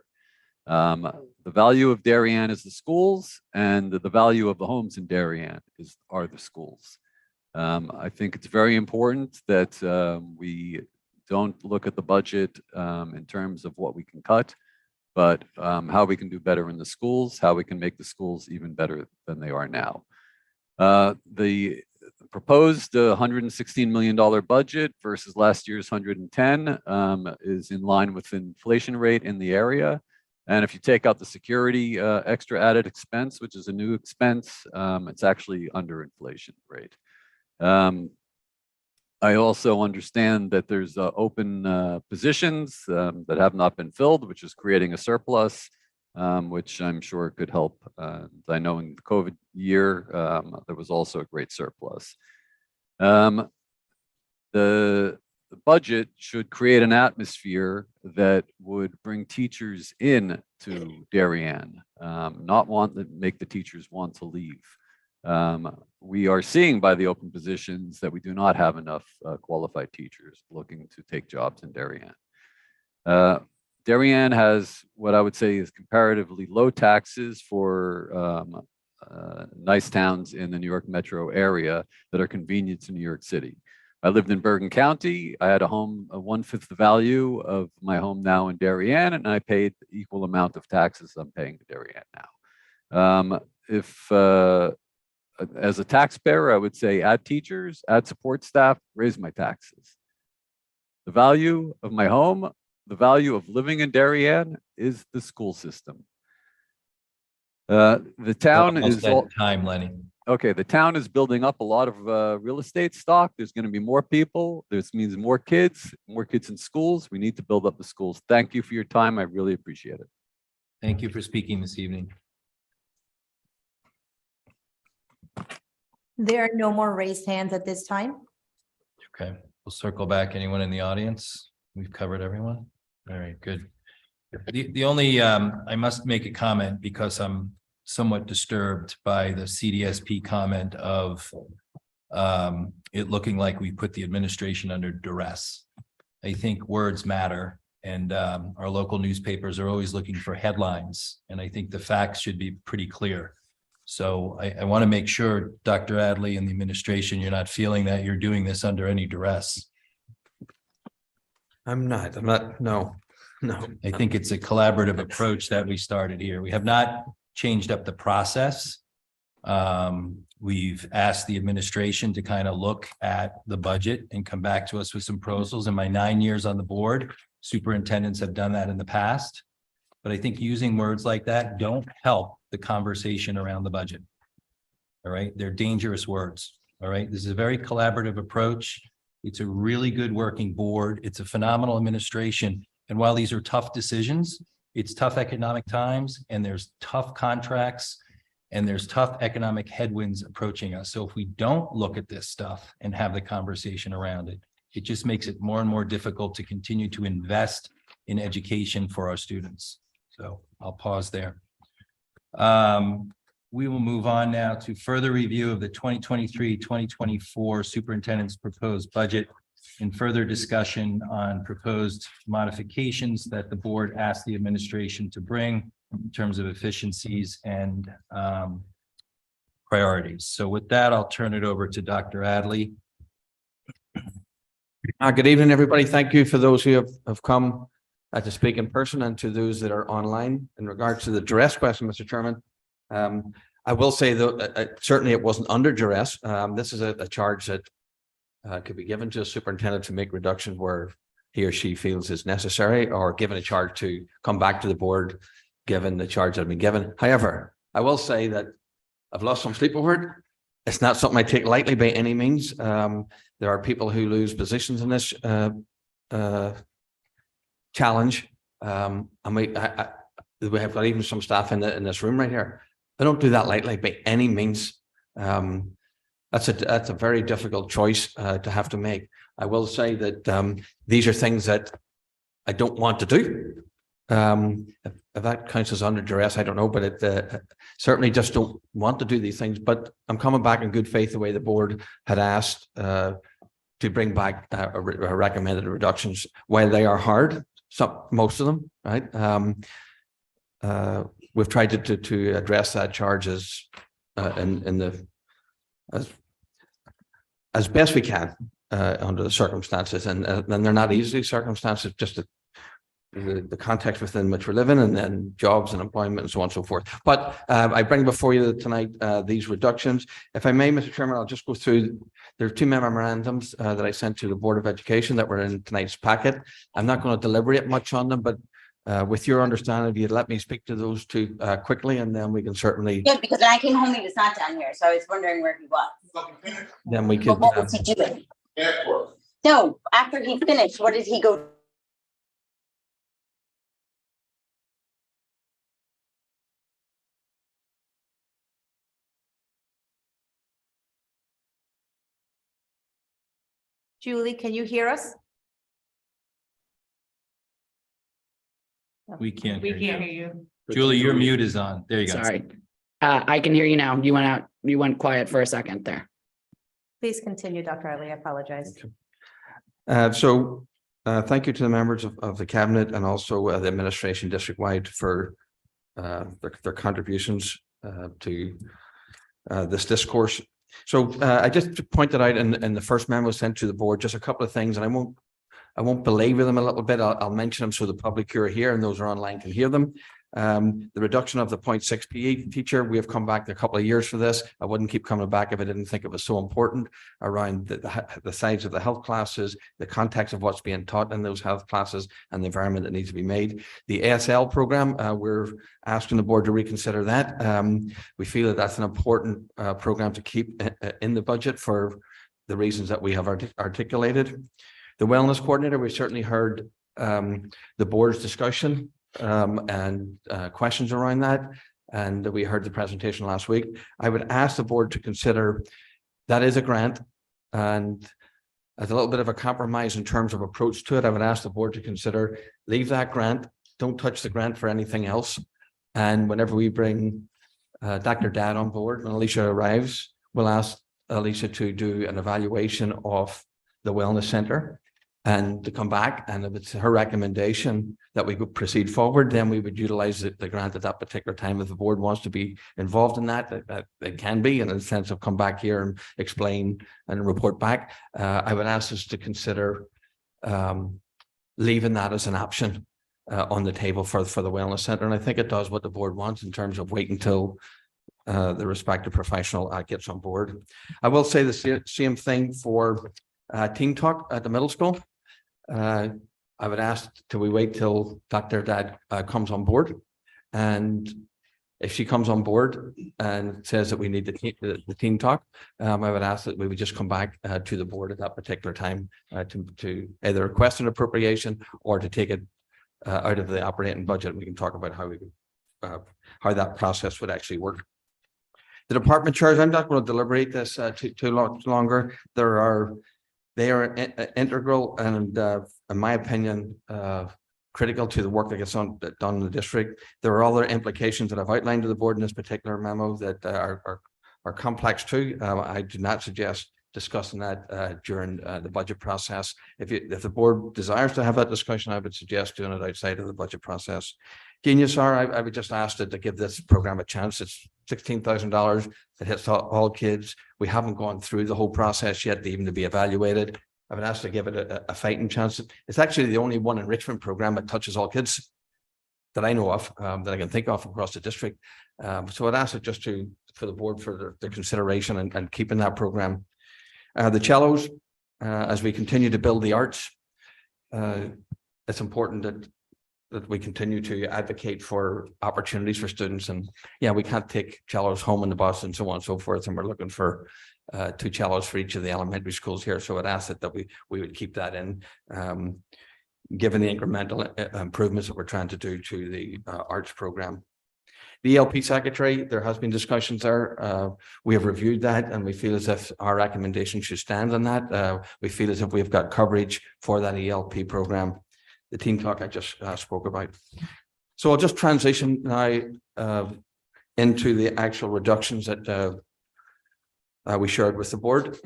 The value of Darien is the schools, and the value of the homes in Darien are the schools. I think it's very important that we don't look at the budget in terms of what we can cut, but how we can do better in the schools, how we can make the schools even better than they are now. The proposed $116 million budget versus last year's 110 is in line with inflation rate in the area. And if you take out the security extra added expense, which is a new expense, it's actually under inflation rate. I also understand that there's open positions that have not been filled, which is creating a surplus, which I'm sure could help. I know in the COVID year, there was also a great surplus. The budget should create an atmosphere that would bring teachers in to Darien, not make the teachers want to leave. We are seeing by the open positions that we do not have enough qualified teachers looking to take jobs in Darien. Darien has what I would say is comparatively low taxes for nice towns in the New York metro area that are convenient to New York City. I lived in Bergen County. I had a home, 1/5 the value of my home now in Darien, and I paid the equal amount of taxes I'm paying in Darien now. As a taxpayer, I would say add teachers, add support staff, raise my taxes. The value of my home, the value of living in Darien is the school system. The town is time, Lenny. okay. The town is building up a lot of real estate stock. There's going to be more people. This means more kids in schools. We need to build up the schools. Thank you for your time. I really appreciate it. Thank you for speaking this evening. There are no more raised hands at this time. Okay, we'll circle back. Anyone in the audience? We've covered everyone. All right, good. The only, I must make a comment because I'm somewhat disturbed by the CDSP comment of it looking like we put the administration under duress. I think words matter. And our local newspapers are always looking for headlines. And I think the facts should be pretty clear. So I want to make sure, Dr. Adley and the administration, you're not feeling that you're doing this under any duress. I'm not, no. I think it's a collaborative approach that we started here. We have not changed up the process. We've asked the administration to kind of look at the budget and come back to us with some proposals. In my 9 years on the board, superintendents have done that in the past. But I think using words like that don't help the conversation around the budget. All right, they're dangerous words. All right, this is a very collaborative approach. It's a really good working board. It's a phenomenal administration. And while these are tough decisions, it's tough economic times and there's tough contracts and there's tough economic headwinds approaching us. So if we don't look at this stuff and have the conversation around it, it just makes it more and more difficult to continue to invest in education for our students. So I'll pause there. We will move on now to further review of the 2023-2024 superintendent's proposed budget and further discussion on proposed modifications that the board asked the administration to bring in terms of efficiencies and priorities. So with that, I'll turn it over to Dr. Adley. Good evening, everybody. Thank you for those who have come to speak in person and to those that are online. In regards to the duress question, Mr. Chairman, I will say that certainly it wasn't under duress. This is a charge that could be given to a superintendent to make reductions where he or she feels is necessary, or given a charge to come back to the board given the charge that had been given. However, I will say that I've lost some sleep over it. It's not something I take lightly by any means. There are people who lose positions in this challenge. And we have got even some staff in this room right here. I don't do that lightly by any means. That's a very difficult choice to have to make. I will say that these are things that I don't want to do. If that counts as under duress, I don't know, but it certainly just don't want to do these things. But I'm coming back in good faith the way the board had asked to bring back recommended reductions. While they are hard, most of them, right? We've tried to address that charge as best we can under the circumstances, and they're not easy circumstances, just the context within which we're living, and then jobs and employment and so on and so forth. But I bring before you tonight these reductions. If I may, Mr. Chairman, I'll just go through. There are two memorandums that I sent to the Board of Education that were in tonight's packet. I'm not going to deliberate much on them, but with your understanding, if you'd let me speak to those two quickly, and then we can certainly. Good, because when I came home, he was not down here, so I was wondering where he was. Then we could. What was he doing? Airport. No, after he finished, what did he go? Julie, can you hear us? We can't We hear can't you. hear you. Julie, your mute is on. There you go. Sorry. I can hear you now. You went out, you went quiet for a second there. Please continue, Dr. Adley. I apologize. Thank you to the members of the cabinet and also the administration district-wide for their contributions to this discourse. So I just pointed out in the first memo sent to the board just a couple of things, and I won't belabor them a little bit. I'll mention them so the public who are here and those who are online can hear them. The reduction of the 0.6 PE teacher, we have come back a couple of years for this. I wouldn't keep coming back if I didn't think it was so important around the size of the health classes, the context of what's being taught in those health classes, and the environment that needs to be made. The ASL program, we're asking the board to reconsider that. We feel that that's an important program to keep in the budget for the reasons that we have articulated. The wellness coordinator, we certainly heard the board's discussion and questions around that. And we heard the presentation last week. I would ask the board to consider that is a grant, and as a little bit of a compromise in terms of approach to it, I would ask the board to consider leave that grant, don't touch the grant for anything else. And whenever we bring Dr. Dad on board, when Alicia arrives, we'll ask Alicia to do an evaluation of the wellness center and to come back, and if it's her recommendation that we could proceed forward, then we would utilize the grant at that particular time. If the board wants to be involved in that, that it can be, in the sense of come back here and explain and report back. I would ask us to consider leaving that as an option on the table for the wellness center. And I think it does what the board wants in terms of waiting until the respective professional gets on board. I will say the same thing for Team Talk at the middle school. I would ask till we wait till Dr. Dad comes on board, and if she comes on board and says that we need the Team Talk, I would ask that we would just come back to the board at that particular time to either request an appropriation or to take it out of the operating budget. We can talk about how that process would actually work. The department chairs, I'm not going to deliberate this too longer. They are integral and, in my opinion, critical to the work that gets done in the district. There are other implications that I've outlined to the board in this particular memo that are complex too. I do not suggest discussing that during the budget process. If the board desires to have that discussion, I would suggest doing it outside of the budget process. Genius R, I would just ask to give this program a chance. It's $16,000. It hits all kids. We haven't gone through the whole process yet, even to be evaluated. I would ask to give it a fighting chance. It's actually the only one enrichment program that touches all kids that I know of, that I can think of across the district. So I'd ask it just for the board for their consideration and keeping that program. The cellos, as we continue to build the arts, it's important that we continue to advocate for opportunities for students. And yeah, we can't take cellos home in the bus and so on and so forth. And we're looking for 2 cellos for each of the elementary schools here. So I'd ask that we would keep that in, given the incremental improvements that we're trying to do to the arts program. The ELP secretary, there has been discussions there. We have reviewed that and we feel as if our recommendation should stand on that. We feel as if we've got coverage for that ELP program. The Team Talk I just spoke about. So I'll just transition now into the actual reductions that we shared with the board.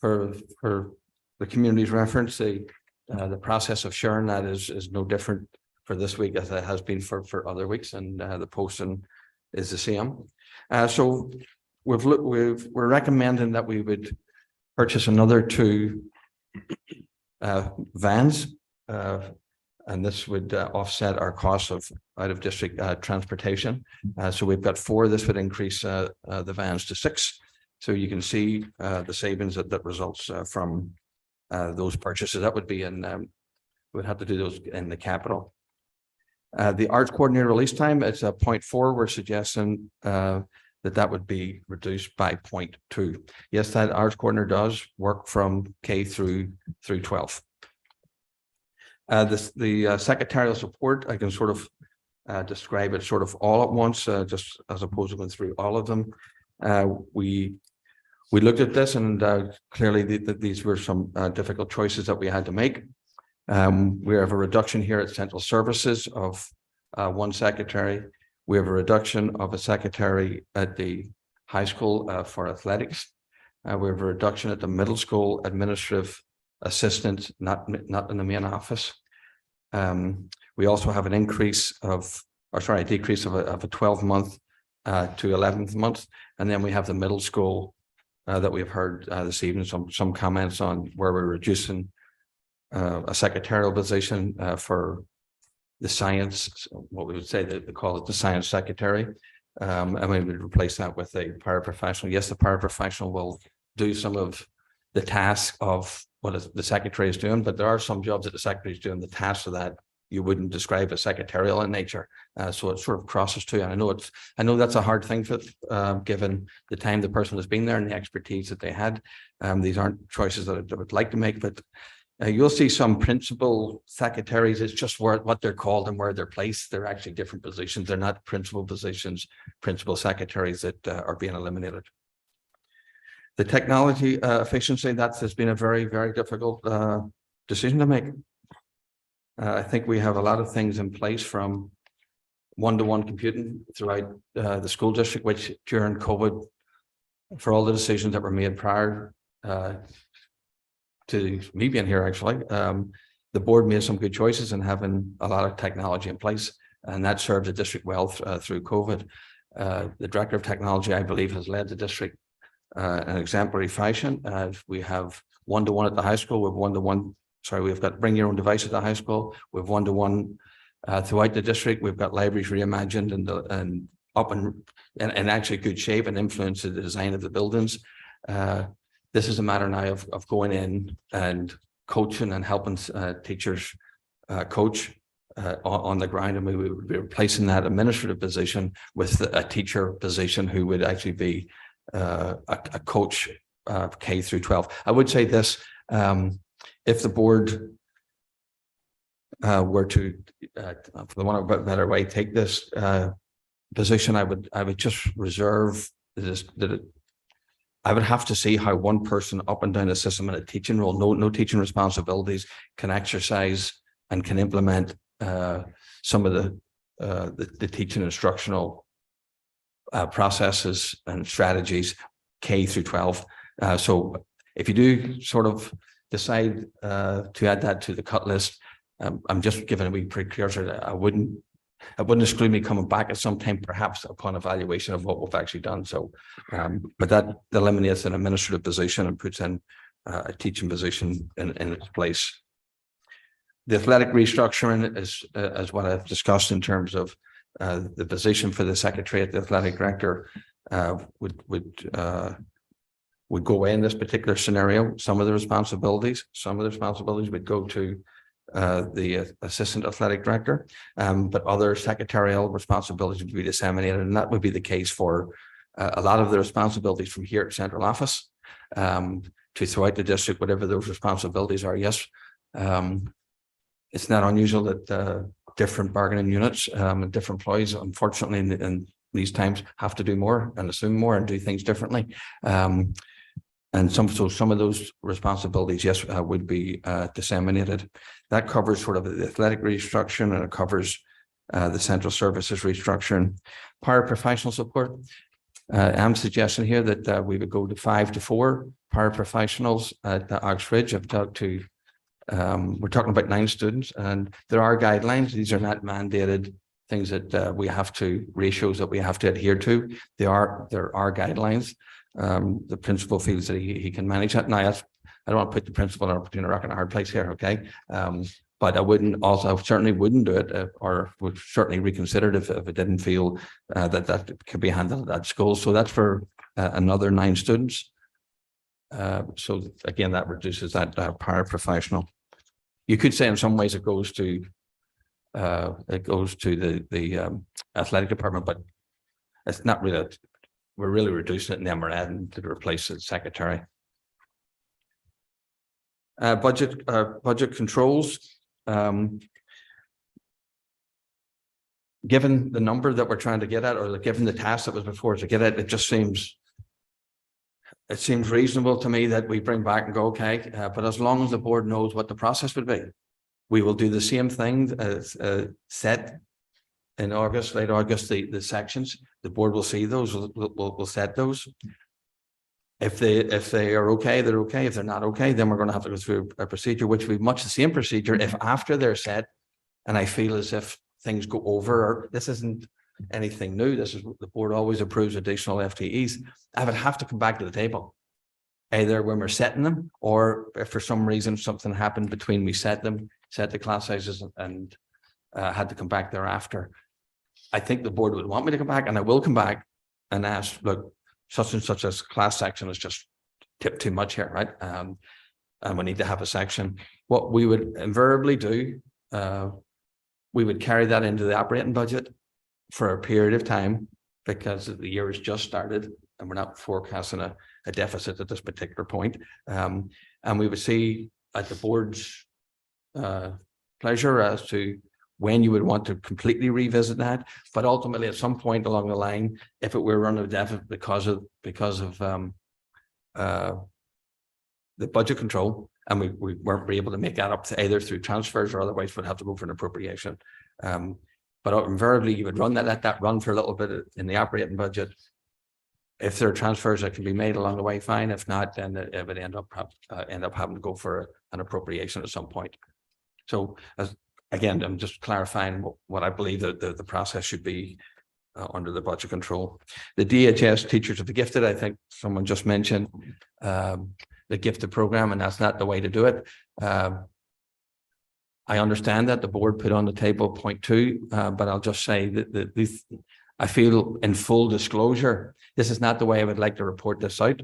For the community's reference, the process of sharing that is no different for this week as it has been for other weeks, and the posting is the same. So we're recommending that we would purchase another 2 vans. And this would offset our costs of out of district transportation. So we've got 4. This would increase the vans to 6. So you can see the savings that results from those purchases. That would be in, we'd have to do those in the capital. The arts coordinator release time, it's a 0.4. We're suggesting that would be reduced by 0.2. Yes, that arts coordinator does work from K through 12. The secretarial support, I can sort of describe it sort of all at once, just as opposed to going through all of them. We looked at this, and clearly these were some difficult choices that we had to make. We have a reduction here at central services of 1 secretary. We have a reduction of a secretary at the high school for athletics. We have a reduction at the middle school administrative assistant, not in the main office. We also have an increase of, a decrease of a 12-month to 11th month. And then we have the middle school that we've heard this evening, some comments on where we're reducing a secretarial position for the science, what we would say that they call it the science secretary. And we would replace that with a paraprofessional. Yes, the paraprofessional will do some of the task of what the secretary is doing, but there are some jobs that the secretary is doing, the tasks of that you wouldn't describe as secretarial in nature. So it sort of crosses too. And I know that's a hard thing for given the time the person has been there and the expertise that they had. These aren't choices that I would like to make, but you'll see some principal secretaries. It's just what they're called and where they're placed. They're actually different positions. They're not principal positions, principal secretaries that are being eliminated. The technology efficiency, that has been a very, very difficult decision to make. I think we have a lot of things in place from one-to-one computing throughout the school district, which during COVID, for all the decisions that were made prior to to me being here, actually, the board made some good choices in having a lot of technology in place, and that served the district well through COVID. The director of technology, I believe, has led the district in an exemplary fashion. We have one-to-one at the high school. We've one-to-one. Sorry, we've got bring your own device at the high school. We've one-to-one throughout the district. We've got libraries reimagined and up and in actually good shape and influence the design of the buildings. This is a matter now of going in and coaching and helping teachers coach on the ground, and we would be replacing that administrative position with a teacher position who would actually be a coach K through 12. I would say this, if the board were to, for the want of a better way, take this position, I would just reserve this, that I would have to see how one person up and down the system in a teaching role, no teaching responsibilities, can exercise and can implement some of the teaching instructional processes and strategies K through 12. So if you do sort of decide to add that to the cut list, I'm just giving a wee precursor that I wouldn't exclude me coming back at some time, perhaps upon evaluation of what we've actually done. So, but that eliminates an administrative position and puts in a teaching position in its place. The athletic restructuring is what I've discussed in terms of the position for the secretary at the athletic director would go away in this particular scenario. Some of the responsibilities would go to the assistant athletic director, but other secretarial responsibilities would be disseminated, and that would be the case for a lot of the responsibilities from here at central office to throughout the district, whatever those responsibilities are. Yes, it's not unusual that different bargaining units and different employees, unfortunately, in these times, have to do more and assume more and do things differently. And some of those responsibilities, yes, would be disseminated. That covers sort of the athletic restructuring, and it covers the central services restructuring. Paraprofessional support. I'm suggesting here that we would go to 5 to 4 paraprofessionals at the Oxbridge. I've talked to, we're talking about 9 students, and there are guidelines. These are not mandated things that we have to, ratios that we have to adhere to. There are guidelines. The principal feels that he can manage that. Now, I don't want to put the principal between a rock and a hard place here, okay? But I certainly wouldn't do it, or would certainly reconsider it if it didn't feel that could be handled at school. So that's for another 9 students. So again, that reduces that paraprofessional. You could say in some ways it goes to the athletic department, but it's not really. We're really reducing it, and then we're adding to replace the secretary. Budget controls. Given the number that we're trying to get at, or given the task that was before to get at, it seems reasonable to me that we bring back and go, okay, but as long as the board knows what the process would be, we will do the same thing as set in August, late August, the sections. The board will see those, we'll set those. If they are okay, they're okay. If they're not okay, then we're going to have to go through a procedure, which will be much the same procedure if after they're set, and I feel as if things go over, or this isn't anything new. This is, the board always approves additional FTEs. I would have to come back to the table, either when we're setting them, or if for some reason something happened between we set them, set the class sizes, and had to come back thereafter. I think the board would want me to come back, and I will come back and ask, look, such and such as class section is just tipped too much here, right? And we need to have a section. What we would invariably do, we would carry that into the operating budget for a period of time, because the year has just started and we're not forecasting a deficit at this particular point. And we would see at the board's pleasure as to when you would want to completely revisit that, but ultimately at some point along the line, if it were running a deficit because of the budget control, and we weren't able to make that up to either through transfers or otherwise, would have to go for an appropriation. But invariably you would run that, let that run for a little bit in the operating budget, if there are transfers that can be made along the way, fine. If not, then it would end up having to go for an appropriation at some point. So again, I'm just clarifying what I believe that the process should be under the budget control. The DHS Teachers of the Gifted, I think someone just mentioned the gifted program, and that's not the way to do it. I understand that the board put on the table 0.2, but I'll just say that this, I feel in full disclosure, this is not the way I would like to report this out.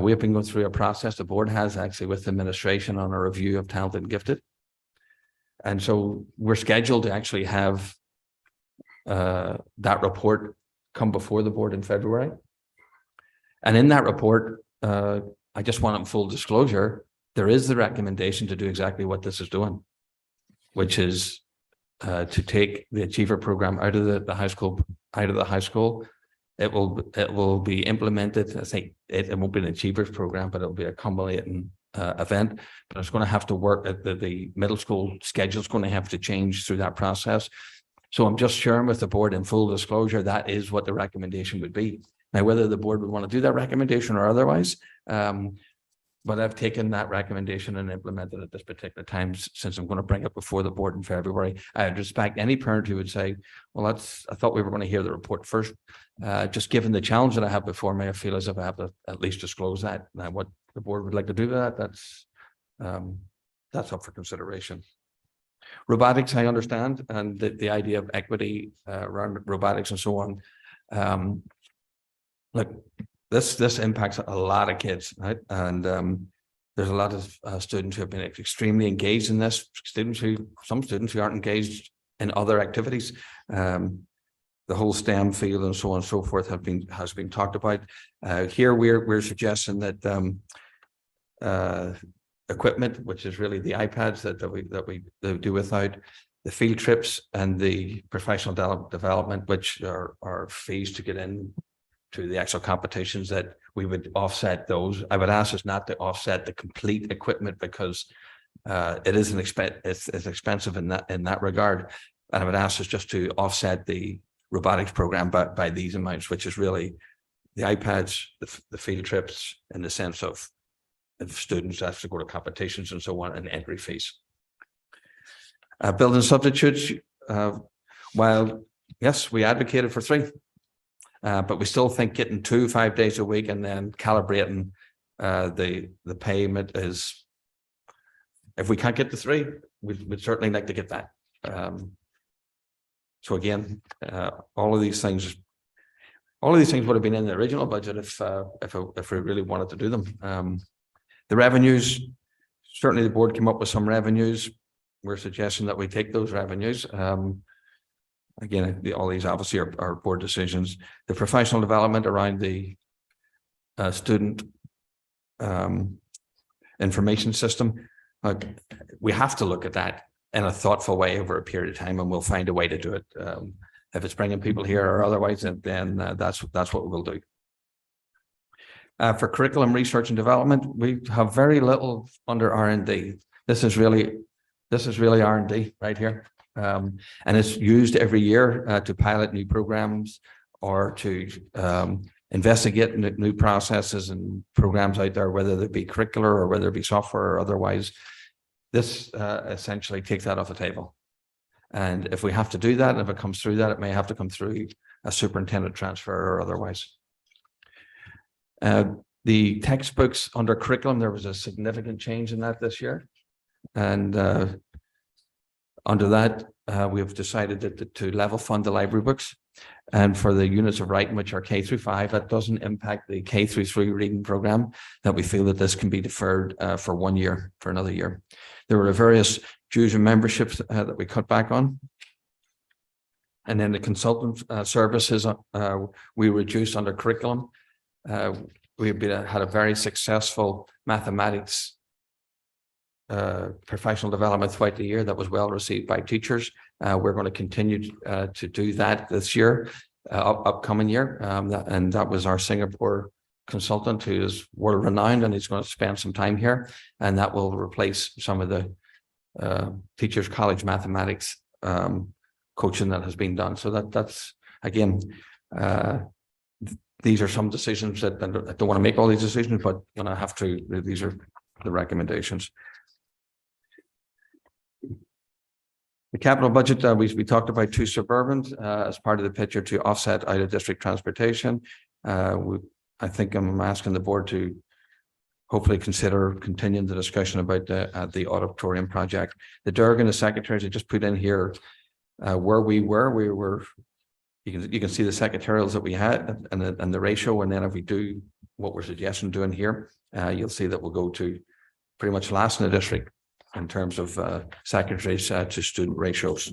We have been going through a process, the board has actually with the administration on a review of talented and gifted. And so we're scheduled to actually have that report come before the board in February. And in that report, I just want in full disclosure, there is the recommendation to do exactly what this is doing, which is to take the Achiever program out of the high school. It will be implemented. I think it won't be an Achievers program, but it'll be a culminating event. But it's going to have to work at the middle school schedule is going to have to change through that process. So I'm just sharing with the board in full disclosure, that is what the recommendation would be. Now, whether the board would want to do that recommendation or otherwise, but I've taken that recommendation and implemented it at this particular time, since I'm going to bring it before the board in February. I would respect any parent who would say, well, I thought we were going to hear the report first. Just given the challenge that I have before me, I feel as if I have to at least disclose that. Now, what the board would like to do with that, that's up for consideration. Robotics, I understand, and the idea of equity around robotics and so on. Look, this impacts a lot of kids, right? And there's a lot of students who have been extremely engaged in this. Some students who aren't engaged in other activities. The whole STEM field and so on and so forth has been talked about. Here we're suggesting that equipment, which is really the iPads that we do without, the field trips and the professional development, which are fees to get in to the actual competitions, that we would offset those. I would ask us not to offset the complete equipment because it is it's expensive in that regard. And I would ask us just to offset the robotics program by these amounts, which is really the iPads, the field trips, in the sense of if students have to go to competitions and so on, and entry fees. Building substitutes, while yes, we advocated for 3. But we still think getting 2 5 days a week and then calibrating the payment is, if we can't get the 3, we'd certainly like to get that. So again, all of these things would have been in the original budget if we really wanted to do them. The revenues, certainly the board came up with some revenues. We're suggesting that we take those revenues. Again, all these obviously are board decisions. The professional development around the student information system, we have to look at that in a thoughtful way over a period of time, and we'll find a way to do it. If it's bringing people here or otherwise, then that's what we'll do. For curriculum research and development, we have very little under R&D. This is really R&D right here. And it's used every year to pilot new programs or to investigate new processes and programs out there, whether they be curricular or whether it be software or otherwise. This essentially takes that off the table. And if we have to do that, and if it comes through that, it may have to come through a superintendent transfer or otherwise. The textbooks under curriculum, there was a significant change in that this year. And under that, we have decided to level fund the library books. And for the units of writing, which are K through 5, that doesn't impact the K through 3 reading program, that we feel that this can be deferred for 1 year, for another year. There were various dues and memberships that we cut back on. And then the consultant services we reduced under curriculum. We've had a very successful mathematics professional development throughout the year that was well received by teachers. We're going to continue to do that this year, upcoming year. And that was our Singapore consultant, who is world renowned, and he's going to spend some time here, and that will replace some of the teachers college mathematics coaching that has been done. So that's again, these are some decisions that I don't want to make all these decisions, but when I have to, these are the recommendations. The capital budget, we talked about 2 Suburbans as part of the picture to offset out of district transportation. I think I'm asking the board to hopefully consider continuing the discussion about the auditorium project. The Durgan, the secretaries, I just put in here where we were. You can see the secretarials that we had and the ratio, and then if we do what we're suggesting doing here, you'll see that we'll go to pretty much last in the district in terms of secretaries to student ratios.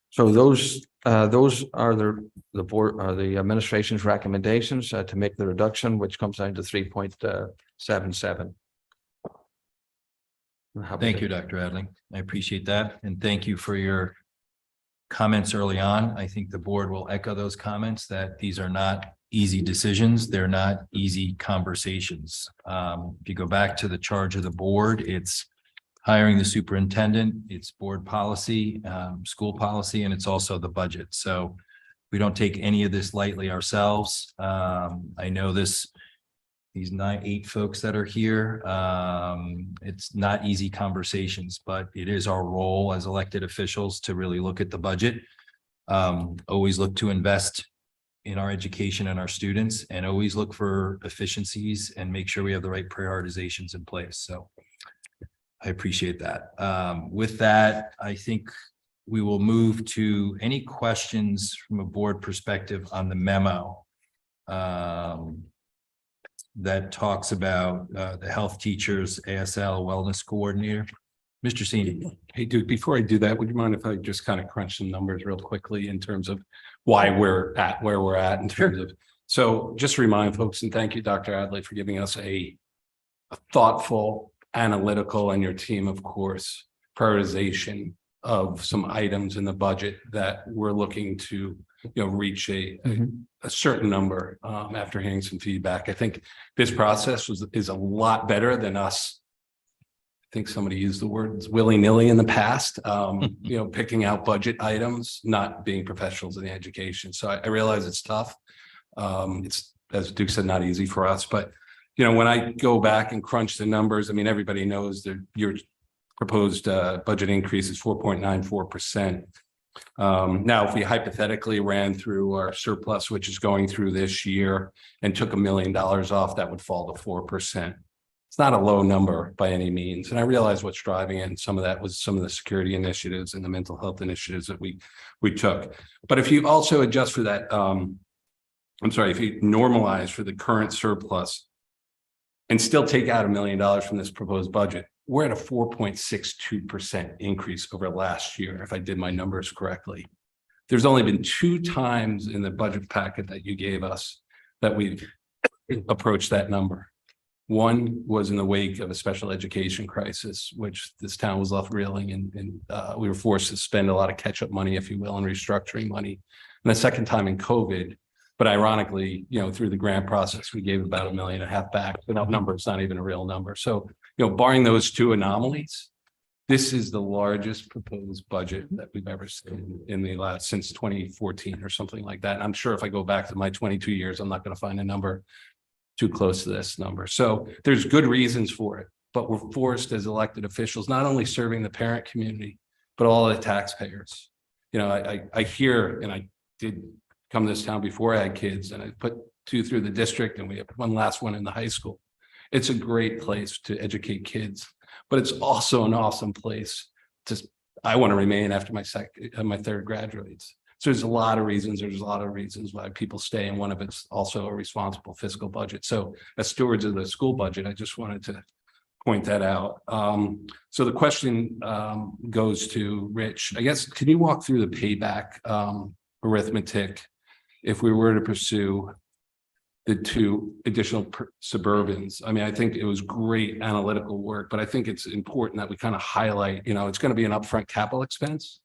So those are the board or the administration's recommendations to make the reduction, which comes down to 3.77. Thank you, Dr. Adling. I appreciate that. And thank you for your comments early on. I think the board will echo those comments that these are not easy decisions. They're not easy conversations. If you go back to the charge of the board, it's hiring the superintendent, it's board policy, school policy, and it's also the budget. So we don't take any of this lightly ourselves. I know these 8 folks that are here, it's not easy conversations, but it is our role as elected officials to really look at the budget. Always look to invest in our education and our students, and always look for efficiencies and make sure we have the right prioritizations in place. So I appreciate that. With that, I think we will move to any questions from a board perspective on the memo that talks about the health teachers, ASL wellness coordinator. Mr. Sini. Hey, dude, before I do that, would you mind if I just kind of crunch some numbers real quickly in terms of why we're at where we're at in terms of, so just remind folks, and thank you, Dr. Adley, for giving us a thoughtful, analytical, and your team, of course, prioritization of some items in the budget that we're looking to, reach a certain number after hearing some feedback. I think this process is a lot better than us. I think somebody used the words willy-nilly in the past, picking out budget items, not being professionals in the education. So I realize it's tough. It's, as Duke said, not easy for us, but when I go back and crunch the numbers, I mean, everybody knows that your proposed budget increase is 4.94%. Now, if we hypothetically ran through our surplus, which is going through this year, and took $1 million off, that would fall to 4%. It's not a low number by any means. And I realize what's driving it. And some of that was some of the security initiatives and the mental health initiatives that we took. But if you also adjust for that, if you normalize for the current surplus and still take out $1 million from this proposed budget, we're at a 4.62% increase over last year, if I did my numbers correctly. There's only been 2 times in the budget packet that you gave us that we've approached that number. One was in the wake of a special education crisis, which this town was left reeling, and we were forced to spend a lot of catch-up money, if you will, and restructuring money. And the second time in COVID, but ironically, through the grant process, we gave about $1.5 million back. But that number is not even a real number. So, barring those 2 anomalies, this is the largest proposed budget that we've ever seen in the last since 2014 or something like that. And I'm sure if I go back to my 22 years, I'm not going to find a number too close to this number. So there's good reasons for it, but we're forced as elected officials, not only serving the parent community, but all the taxpayers. I hear, and I did come to this town before I had kids, and I put 2 through the district, and we have one last one in the high school. It's a great place to educate kids, but it's also an awesome place I want to remain after my 3rd graduates. So there's a lot of reasons. There's a lot of reasons why people stay, and one of it's also a responsible fiscal budget. So as stewards of the school budget, I just wanted to point that out. So the question goes to Rich. I guess, can you walk through the payback arithmetic if we were to pursue the 2 additional Suburbans? I mean, I think it was great analytical work, but I think it's important that we kind of highlight, it's going to be an upfront capital expense.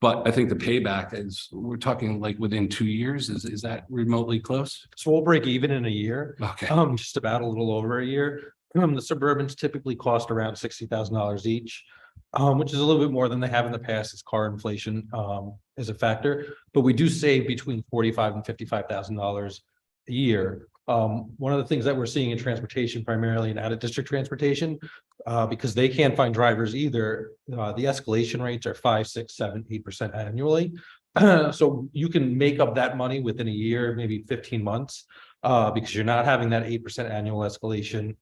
But I think the payback is, we're talking like within 2 years. Is that remotely close? So we'll break even in a year. Okay. Just about a little over a year. The Suburbans typically cost around $60,000 each. which is a little bit more than they have in the past, as car inflation is a factor. But we do save between $45,000 and $55,000 a year. One of the things that we're seeing in transportation, primarily in out-of-district transportation, because they can't find drivers either, the escalation rates are 5, 6, 7, 8% annually. So you can make up that money within a year, maybe 15 months, because you're not having that 8% annual escalation.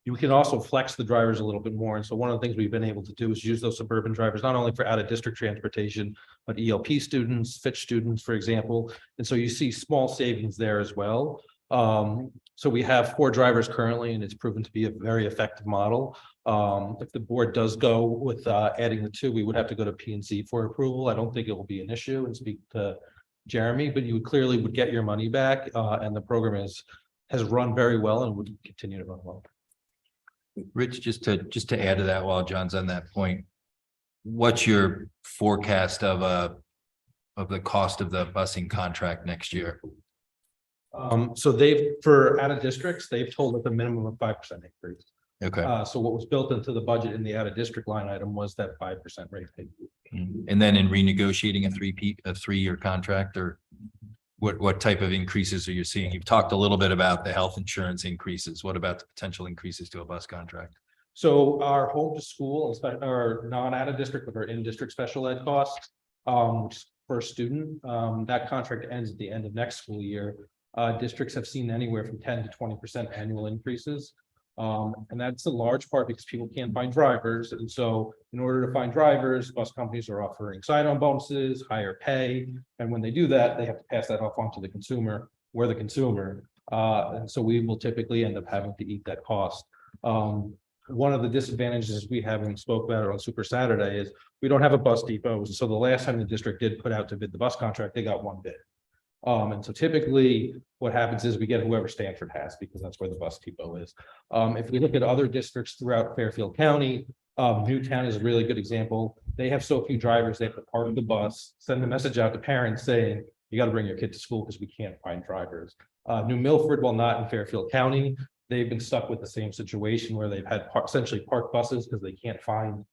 You can also flex the drivers a little bit more. And so one of the things we've been able to do is use those suburban drivers, not only for out-of-district transportation, but ELP students, Fitch students, for example. And so you see small savings there as well. So we have 4 drivers currently, and it's proven to be a very effective model. If the board does go with adding the 2, we would have to go to P&Z for approval. I don't think it will be an issue, and speak to Jeremy, but you clearly would get your money back, and the program has run very well and would continue to run well. Rich, just to add to that while John's on that point, what's your forecast of the cost of the busing contract next year? So for out of districts, they've told us a minimum of 5% increase. Okay. So what was built into the budget in the out of district line item was that 5% rate hike. And then in renegotiating a 3-year contract, or what type of increases are you seeing? You've talked a little bit about the health insurance increases. What about the potential increases to a bus contract? So our home to school, our non out of district, but our in district special ed costs, for a student, that contract ends at the end of next school year. Districts have seen anywhere from 10 to 20% annual increases. And that's a large part because people can't find drivers. And so in order to find drivers, bus companies are offering sign-on bonuses, higher pay. And when they do that, they have to pass that off onto the consumer. We're the consumer. And so we will typically end up having to eat that cost. One of the disadvantages we haven't spoke about it on Super Saturday is we don't have a bus depot. So the last time the district did put out to bid the bus contract, they got 1 bid. And so typically what happens is we get whoever Stanford has, because that's where the bus depot is. If we look at other districts throughout Fairfield County, Newtown is a really good example. They have so few drivers, they have to park the bus, send a message out to parents saying, you got to bring your kid to school because we can't find drivers. New Milford, while not in Fairfield County, they've been stuck with the same situation where they've had essentially parked buses because they can't find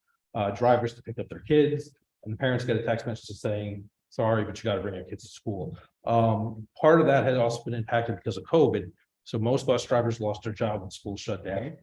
drivers to pick up their kids. And the parents get a text message saying, sorry, but you got to bring your kids to school. Part of that has also been impacted because of COVID. So most bus drivers lost their job when schools shut down.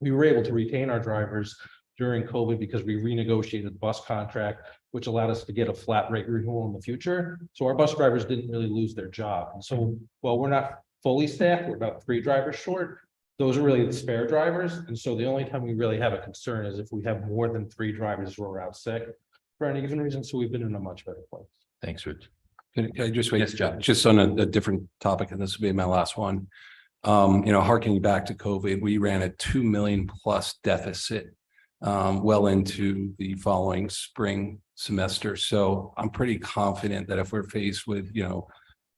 We were able to retain our drivers during COVID because we renegotiated the bus contract, which allowed us to get a flat rate renewal in the future. So our bus drivers didn't really lose their job. And so while we're not fully staffed, we're about 3 drivers short. Those are really the spare drivers. And so the only time we really have a concern is if we have more than 3 drivers who are out sick for any given reason. So we've been in a much better place. Thanks, Rich. Can I just wait? Yes, John. Just on a different topic, and this will be my last one. Harkening back to COVID, we ran a 2 million plus deficit well into the following spring semester. So I'm pretty confident that if we're faced with,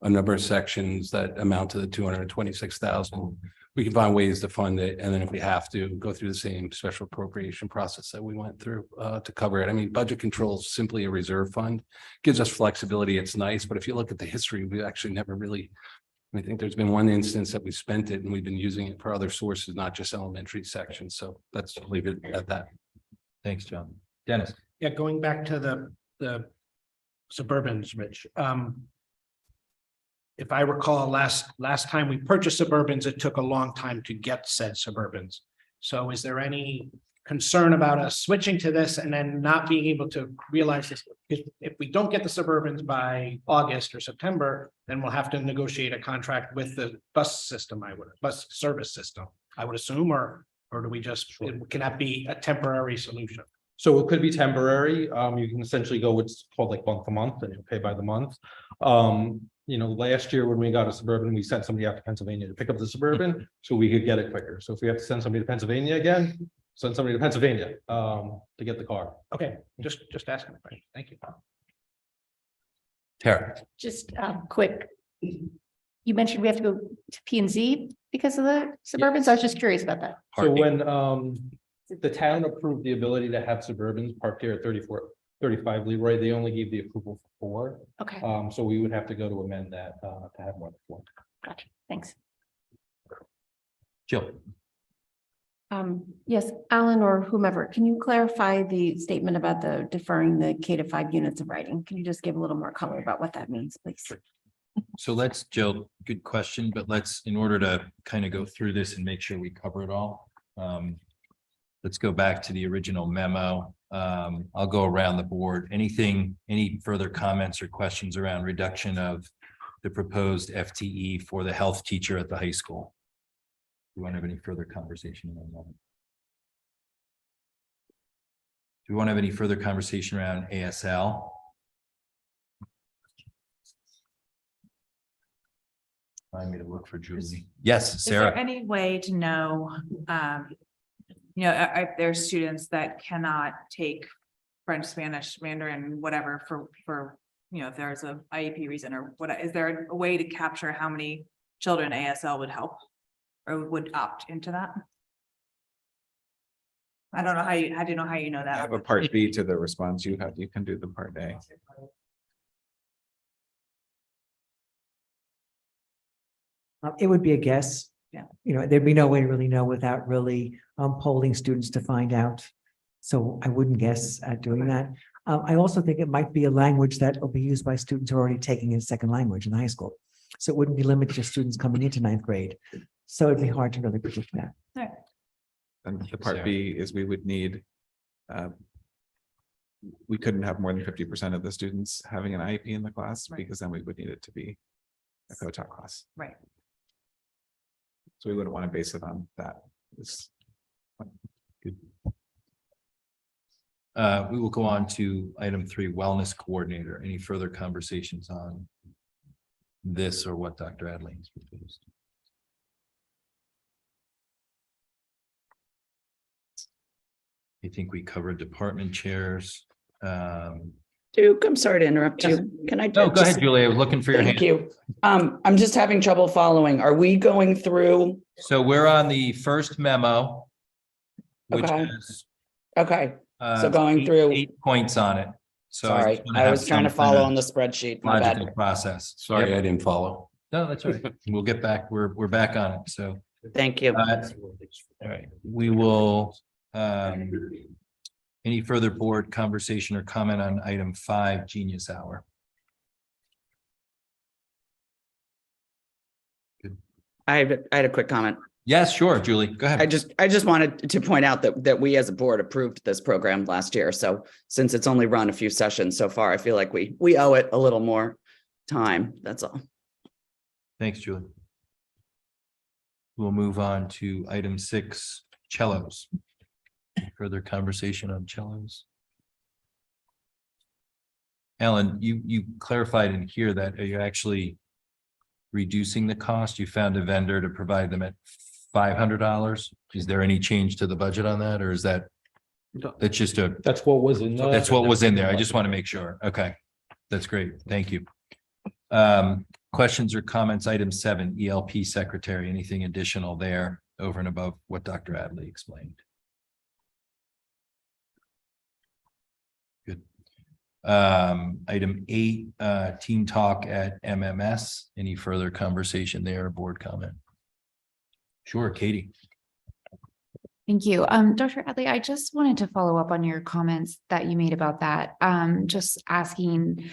a number of sections that amount to the 226,000, we can find ways to fund it. And then if we have to go through the same special appropriation process that we went through to cover it. I mean, budget control is simply a reserve fund, gives us flexibility. It's nice, but if you look at the history, we actually never really, I think there's been one instance that we spent it and we've been using it for other sources, not just elementary sections. So let's leave it at that. Thanks, John. Dennis. Yeah, going back to the Suburbans, Rich. If I recall, last time we purchased Suburbans, it took a long time to get said Suburbans. So is there any concern about us switching to this and then not being able to realize this? If we don't get the Suburbans by August or September, then we'll have to negotiate a contract with the bus system, bus service system, I would assume, or do we just, can that be a temporary solution? So it could be temporary. You can essentially go what's called like month to month and you pay by the month. Last year when we got a Suburban, we sent somebody out to Pennsylvania to pick up the Suburban so we could get it quicker. So if we have to send somebody to Pennsylvania again, send somebody to Pennsylvania to get the car. Okay, just asking. Thank you. Tara. Just quick. You mentioned we have to go to P&Z because of the Suburbans. I was just curious about that. So when the town approved the ability to have Suburbans parked here at 35 Leroy, they only gave the approval for 4. Okay. So we would have to go to amend that to have more than 4. Gotcha. Thanks. Jill. Yes, Alan or whomever, can you clarify the statement about the deferring the K-5 units of writing? Can you just give a little more color about what that means, please? So let's, Jill, good question, but let's, in order to kind of go through this and make sure we cover it all. Let's go back to the original memo. I'll go around the board. Any further comments or questions around reduction of the proposed FTE for the health teacher at the high school? Do you want to have any further conversation on that? Do we want to have any further conversation around ASL? Remind me to look for Julie. Yes, Sarah. Is there any way to know, if there's students that cannot take French, Spanish, Mandarin, whatever, for, if there's a IEP reason or what, is there a way to capture how many children ASL would help or would opt into that? I don't know how you, know that. Have a part B to the response you have, you can do the part A. It would be a guess. Yeah. There'd be no way to really know without really polling students to find out. So I wouldn't guess at doing that. I also think it might be a language that will be used by students who are already taking a second language in high school. So it wouldn't be limited to students coming into ninth grade. So it'd be hard to really predict that. Right. And the part B is we would need. We couldn't have more than 50% of the students having an IEP in the class, because then we would need it to be a co-taught class. Right. So we wouldn't want to base it on that. Good. We will go on to item 3, wellness coordinator. Any further conversations on this or what Dr. Adley has proposed? I think we covered department chairs. Duke, I'm sorry to interrupt you. Can I? No, go ahead, Julie. I was looking for your hand. Thank you. I'm just having trouble following. Are we going through? So we're on the first memo. Which Okay. has, Okay, so going through. 8 points on it. So Sorry, just wanna I have was trying to some follow kind on the of spreadsheet. My bad. logical process. Sorry, Yep. I didn't follow. No, that's all right. We'll get back. We're back on it. So. Thank you. All right, we will, any further board conversation or comment on item 5, Genius Hour? I had a quick comment. Yes, sure, Julie, go ahead. I just wanted to point out that we as a board approved this program last year. So since it's only run a few sessions so far, I feel like we owe it a little more time. That's all. Thanks, Julie. We'll move on to item 6, cellos. Further conversation on cellos? Alan, you clarified in here that are you actually reducing the cost? You found a vendor to provide them at $500. Is there any change to the budget on that, or is that's just That's what was in. that's what was in there? I just want to make sure. Okay, that's great. Thank you. Questions or comments? Item 7, ELP secretary. Anything additional there over and above what Dr. Adley explained? Good. Item 8, team talk at MMS. Any further conversation there, board comment? Sure, Katie. Thank you. Dr. Adley, I just wanted to follow up on your comments that you made about that. Just asking,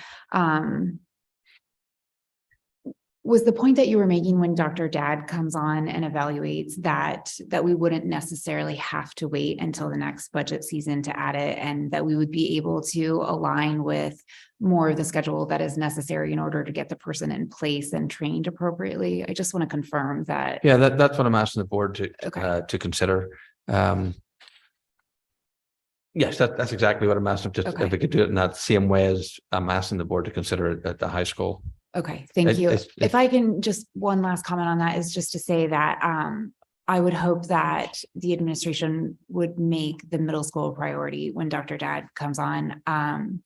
was the point that you were making when Dr. Dad comes on and evaluates that we wouldn't necessarily have to wait until the next budget season to add it, and that we would be able to align with more of the schedule that is necessary in order to get the person in place and trained appropriately? I just want to confirm that. Yeah, that's what I'm asking the board to consider. Yes, that's exactly what I'm asking, just if we could do it in that same way as I'm asking the board to consider it at the high school. Okay, thank you. If I can just, one last comment on that is just to say that I would hope that the administration would make the middle school a priority when Dr. Dad comes on. I'm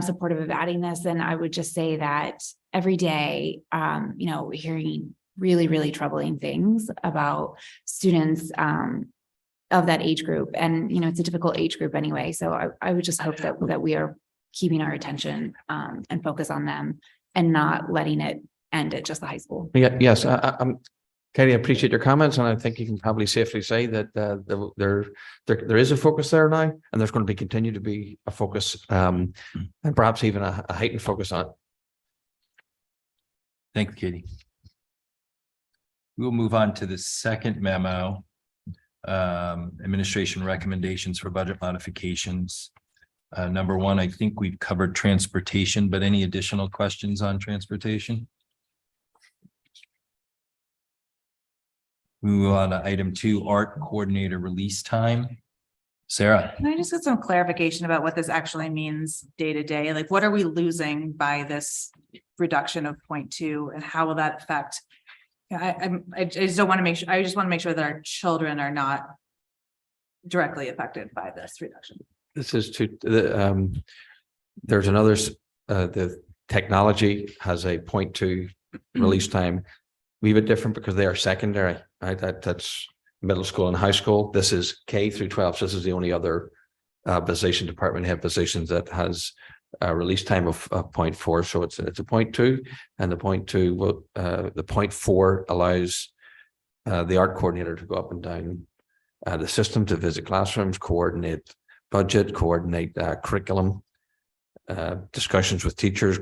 supportive of adding this, and I would just say that every day, hearing really, really troubling things about students of that age group. And, it's a difficult age group anyway. So I would just hope that we are keeping our attention and focus on them and not letting it end at just the high school. Yeah, yes, I'm Katie, I appreciate your comments, and I think you can probably safely say that there is a focus there now, and there's going to be continue to be a focus, and perhaps even a heightened focus on it. Thanks, Katie. We'll move on to the second memo. Administration recommendations for budget modifications. Number one, I think we've covered transportation, but any additional questions on transportation? Move on to item 2, art coordinator release time. Sarah. Can I just get some clarification about what this actually means day to day? Like, what are we losing by this reduction of 0.2 and how will that affect? I just don't want to make sure, I just want to make sure that our children are not directly affected by this reduction. This is there's another, the technology has a 0.2 release time. Wee bit different because they are secondary, right? That's middle school and high school. This is K through 12. So this is the only other position, department head positions that has a release time of 0.4. So it's a 0.2, and the 0.2 will the 0.4 allows the art coordinator to go up and down the system to visit classrooms, coordinate budget, coordinate curriculum, discussions with teachers,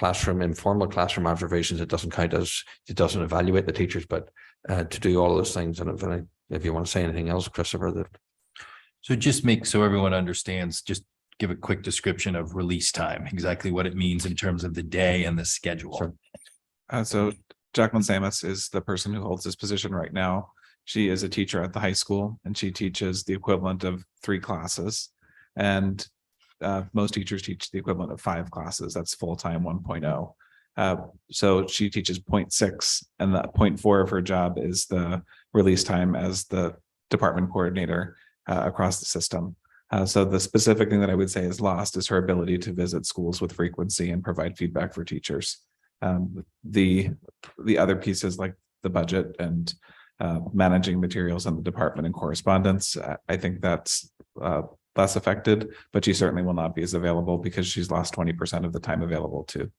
informal classroom observations. It doesn't count as, it doesn't evaluate the teachers, but to do all of those things. And if you want to say anything else, Christopher, that. So just make so everyone understands, just give a quick description of release time, exactly what it means in terms of the day and the schedule. Sure. So Jacqueline Samus is the person who holds this position right now. She is a teacher at the high school, and she teaches the equivalent of 3 classes. And most teachers teach the equivalent of 5 classes. That's full-time 1.0. So she teaches 0.6, and that 0.4 of her job is the release time as the department coordinator across the system. So the specific thing that I would say is lost is her ability to visit schools with frequency and provide feedback for teachers. The other pieces like the budget and managing materials in the department and correspondence, I think that's less affected, but she certainly will not be as available because she's lost 20% of the time available to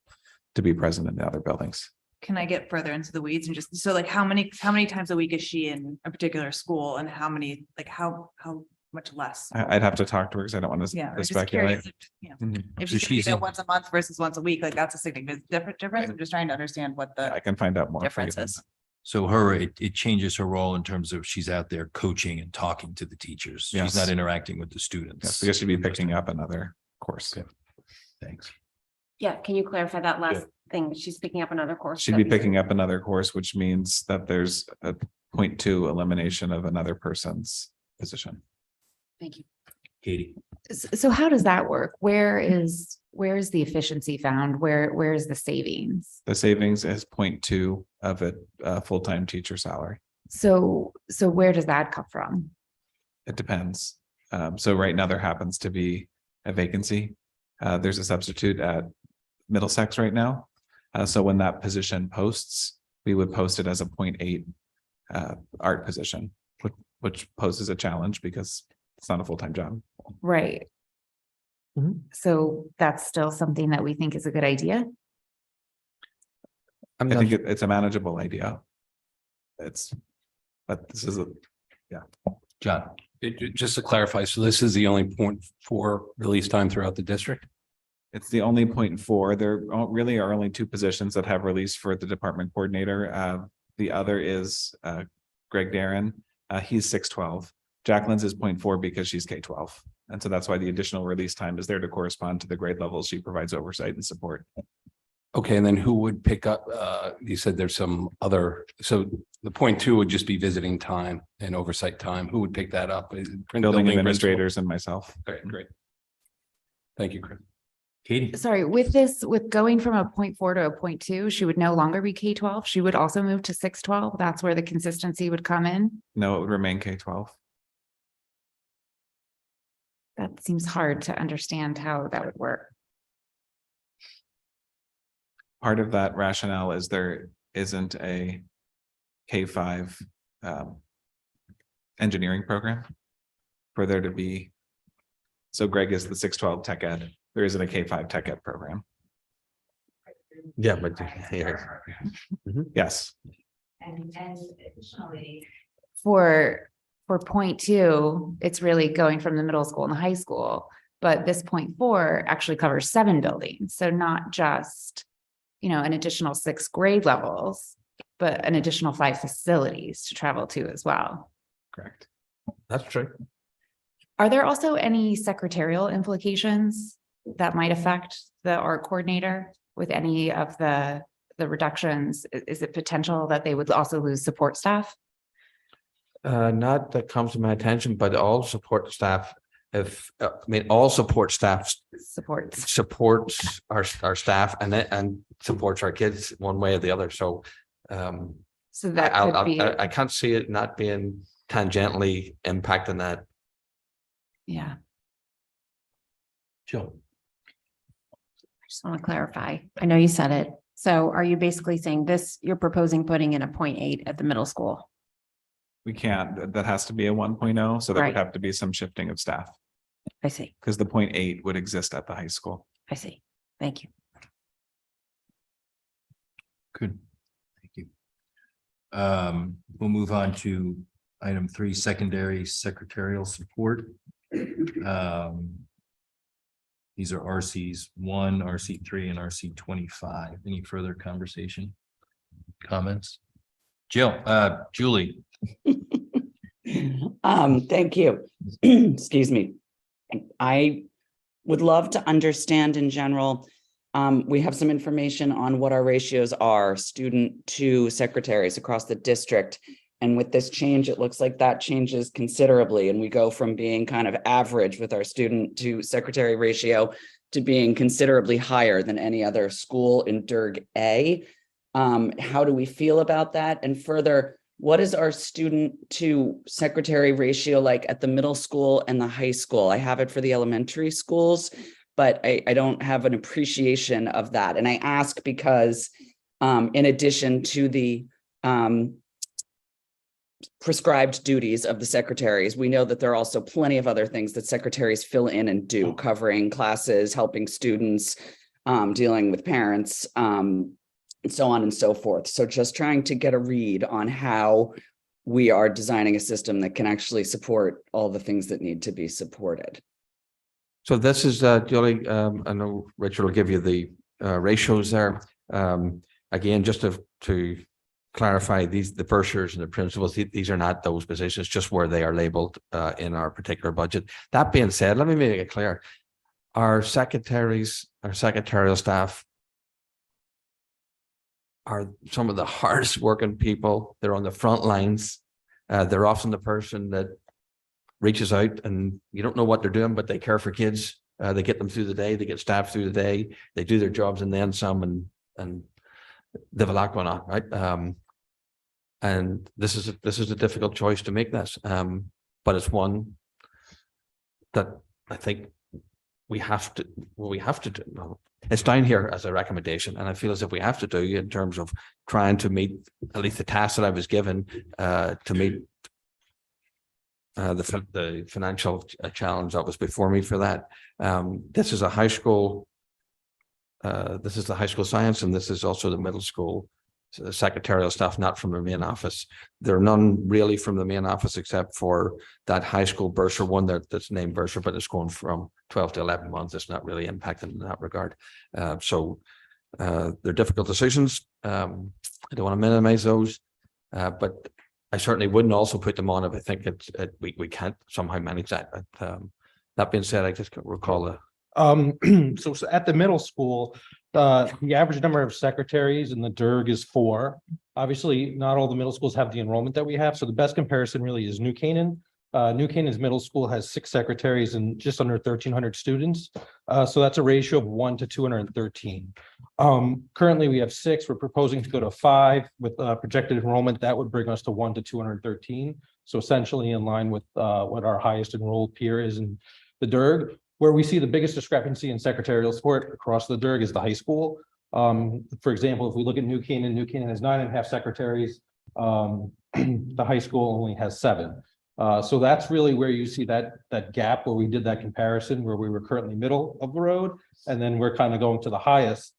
be present in the other buildings. Can I get further into the weeds and just, so like how many times a week is she in a particular school and how many, like how much less? I'd have to talk to her because I don't want to Yeah, I'm just speculate. curious if, Mhm. if So she's in- once a month versus once a week, like that's a significant difference. I'm just trying to understand what the I can find out more. for you. difference is. So it changes her role in terms of she's out there coaching and talking to the teachers. She's Yes. not interacting with the students. Yes, because she'd be picking up another course. Okay. Thanks. Yeah, can you clarify that last thing? She's picking up another course. She'd be picking up another course, which means that there's a 0.2 elimination of another person's position. Thank you. Katie. So how does that work? Where is the efficiency found? Where is the savings? The savings is 0.2 of a full-time teacher salary. So where does that come from? It depends. So right now there happens to be a vacancy. There's a substitute at Middlesex right now. So when that position posts, we would post it as a 0.8 art position, which poses a challenge because it's not a full-time job. Right. So that's still something that we think is a good idea. I think it's a manageable idea. But this is John. Just to clarify, so this is the only 0.4 release time throughout the district? It's the only 0.4. There really are only 2 positions that have release for the department coordinator. The other is Greg Darren. He's 612. Jacqueline's is 0.4 because she's K-12. And so that's why the additional release time is there to correspond to the grade levels she provides oversight and support. Okay, and then who would pick up, you said there's some other, so the 0.2 would just be visiting time and oversight time. Who would pick that up? Building administrators and myself. Okay, great. Thank you, Chris. Katie. Sorry, with going from a 0.4 to a 0.2, she would no longer be K-12. She would also move to 612. That's where the consistency would come in. No, it would remain K-12. That seems hard to understand how that would work. Part of that rationale is there isn't a K-5 engineering program for there to be. So Greg is the 612 tech ed. There isn't a K-5 tech ed program. Yeah, but Yes. And additionally. For point two, it's really going from the middle school and the high school. But this point four actually covers 7 buildings. So not just, an additional 6 grade levels, but an additional 5 facilities to travel to as well. Correct. That's true. Are there also any secretarial implications that might affect the art coordinator with any of the reductions? Is it potential that they would also lose support staff? Not that comes to my attention, but all support staff, all support staff supports our staff and supports our kids one way or the other. So that could be. I can't see it not being tangentially impacting that. Yeah. Jill. I just want to clarify. I know you said it. So are you basically saying this, you're proposing putting in a 0.8 at the middle school? We can't, that has to be a 1.0, so there Right. would have to be some shifting of staff. I see. Because the 0.8 would exist at the high school. I see. Thank you. Good. Thank you. We'll move on to item 3, secondary secretarial support. These are RCs 1, RC 3, and RC 25. Any further conversation? Comments? Julie. Thank you. Excuse me. I would love to understand in general, we have some information on what our ratios are, student to secretaries across the district. And with this change, it looks like that changes considerably. And we go from being kind of average with our student to secretary ratio to being considerably higher than any other school in DIRG A. How do we feel about that? And further, what is our student to secretary ratio like at the middle school and the high school? I have it for the elementary schools, but I don't have an appreciation of that. And I ask because in addition to the prescribed duties of the secretaries, we know that there are also plenty of other things that secretaries fill in and do, covering classes, helping students, dealing with parents, and so on and so forth. So just trying to get a read on how we are designing a system that can actually support all the things that need to be supported. So this is Julie. I know Richard will give you the ratios there. Again, just to clarify, the bursars and the principals, these are not those positions, just where they are labeled in our particular budget. That being said, let me make it clear. Our secretaries, our secretarial staff are some of the hardest working people. They're on the front lines. They're often the person that reaches out and you don't know what they're doing, but they care for kids. They get them through the day, they get staff through the day, they do their jobs and then some, and they have a lot going on, right? And this is a difficult choice to make this, but it's one that I think we have to do. Well, it's down here as a recommendation, and I feel as if we have to do in terms of trying to meet at least the task that I was given to meet the financial challenge that was before me for that. This is a high school. This is the high school science, and this is also the middle school secretarial staff, not from the main office. There are none really from the main office except for that high school bursar one that's named bursar, but it's going from 12 to 11 months. It's not really impacting in that regard. So they're difficult decisions. I don't want to minimize those, but I certainly wouldn't also put them on if I think we can't somehow manage that. But, that being said, I just recall So at the middle school, the average number of secretaries in the DIRG is 4. Obviously, not all the middle schools have the enrollment that we have. So the best comparison really is New Canaan. New Canaan's middle school has 6 secretaries and just under 1,300 students. So that's a ratio of 1 to 213. Currently, we have 6. We're proposing to go to 5 with projected enrollment. That would bring us to 1 to 213. So essentially in line with what our highest enrolled peer is in the DIRG. Where we see the biggest discrepancy in secretarial support across the DIRG is the high school. For example, if we look at New Canaan has 9.5 secretaries. The high school only has 7. So that's really where you see that gap where we did that comparison, where we were currently middle of the road, and then we're kind of going to the highest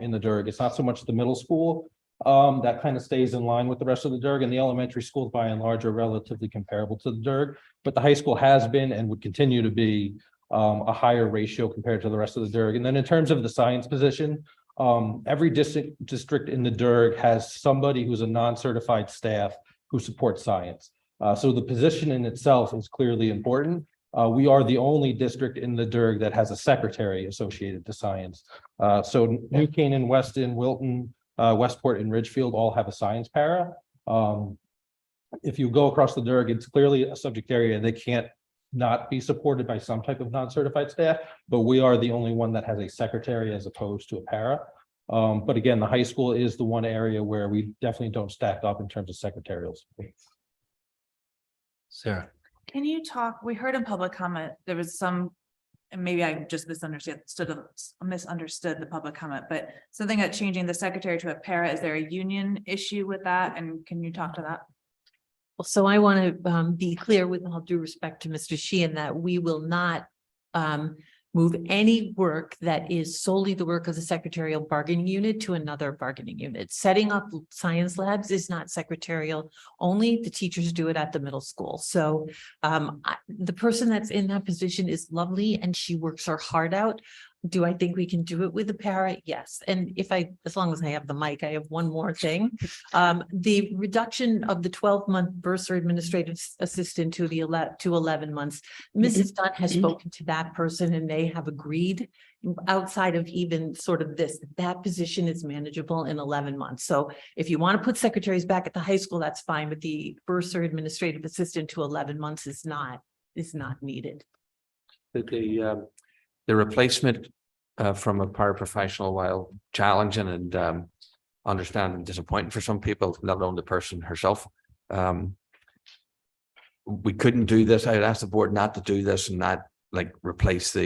in the DIRG. It's not so much the middle school. That kind of stays in line with the rest of the DERG, and the elementary schools by and large are relatively comparable to the DERG. But the high school has been and would continue to be a higher ratio compared to the rest of the DERG. And then in terms of the science position, every district in the DERG has somebody who's a non-certified staff who supports science. So the position in itself is clearly important. We are the only district in the DERG that has a secretary associated to science. So New Canaan, Weston, Wilton, Westport, and Ridgefield all have a science para. If you go across the DERG, it's clearly a subject area. They can't not be supported by some type of non-certified staff, but we are the only one that has a secretary as opposed to a para. But again, the high school is the one area where we definitely don't stack up in terms of secretarial support. Sarah. Can you talk, we heard in public comment, there was some, and maybe I just misunderstood the public comment, but something about changing the secretary to a para, is there a union issue with that? And can you talk to that? Well, so I want to be clear with all due respect to Mr. Sheehan that we will not move any work that is solely the work of the secretarial bargaining unit to another bargaining unit. Setting up science labs is not secretarial only. The teachers do it at the middle school. So the person that's in that position is lovely and she works her heart out. Do I think we can do it with a para? Yes. And as long as I have the mic, I have one more thing. The reduction of the 12-month bursar administrative assistant to 11 months. Mrs. Dunn has spoken to that person and they have agreed outside of even sort of this, that position is manageable in 11 months. So if you want to put secretaries back at the high school, that's fine, but the bursar administrative assistant to 11 months is not needed. The replacement from a paraprofessional, while challenging and understanding disappointing for some people, let alone the person herself. We couldn't do this. I'd asked the board not to do this and not like replace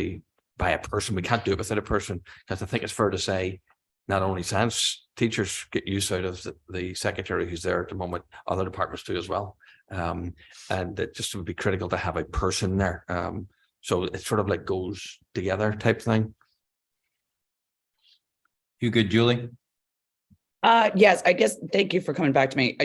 by a person. We can't do it without a person, because I think it's fair to say not only science teachers get use out of the secretary who's there at the moment, other departments do as well. And it just would be critical to have a person there. So it sort of like goes together type thing. You good, Julie? Yes, I guess, thank you for coming back to me.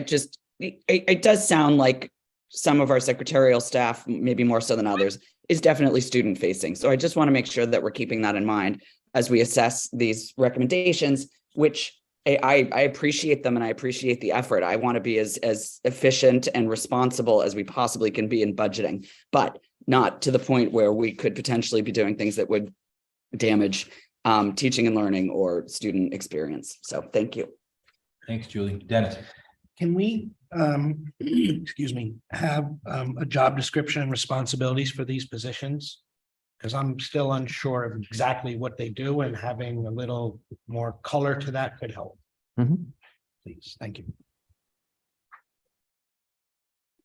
It does sound like some of our secretarial staff, maybe more so than others, is definitely student facing. So I just want to make sure that we're keeping that in mind as we assess these recommendations, which I appreciate them and I appreciate the effort. I want to be as efficient and responsible as we possibly can be in budgeting, but not to the point where we could potentially be doing things that would damage teaching and learning or student experience. So thank you. Thanks, Julie. Dennis. Can we, excuse me, have a job description and responsibilities for these positions? Because I'm still unsure of exactly what they do, and having a little more color to that could help. Please, thank you.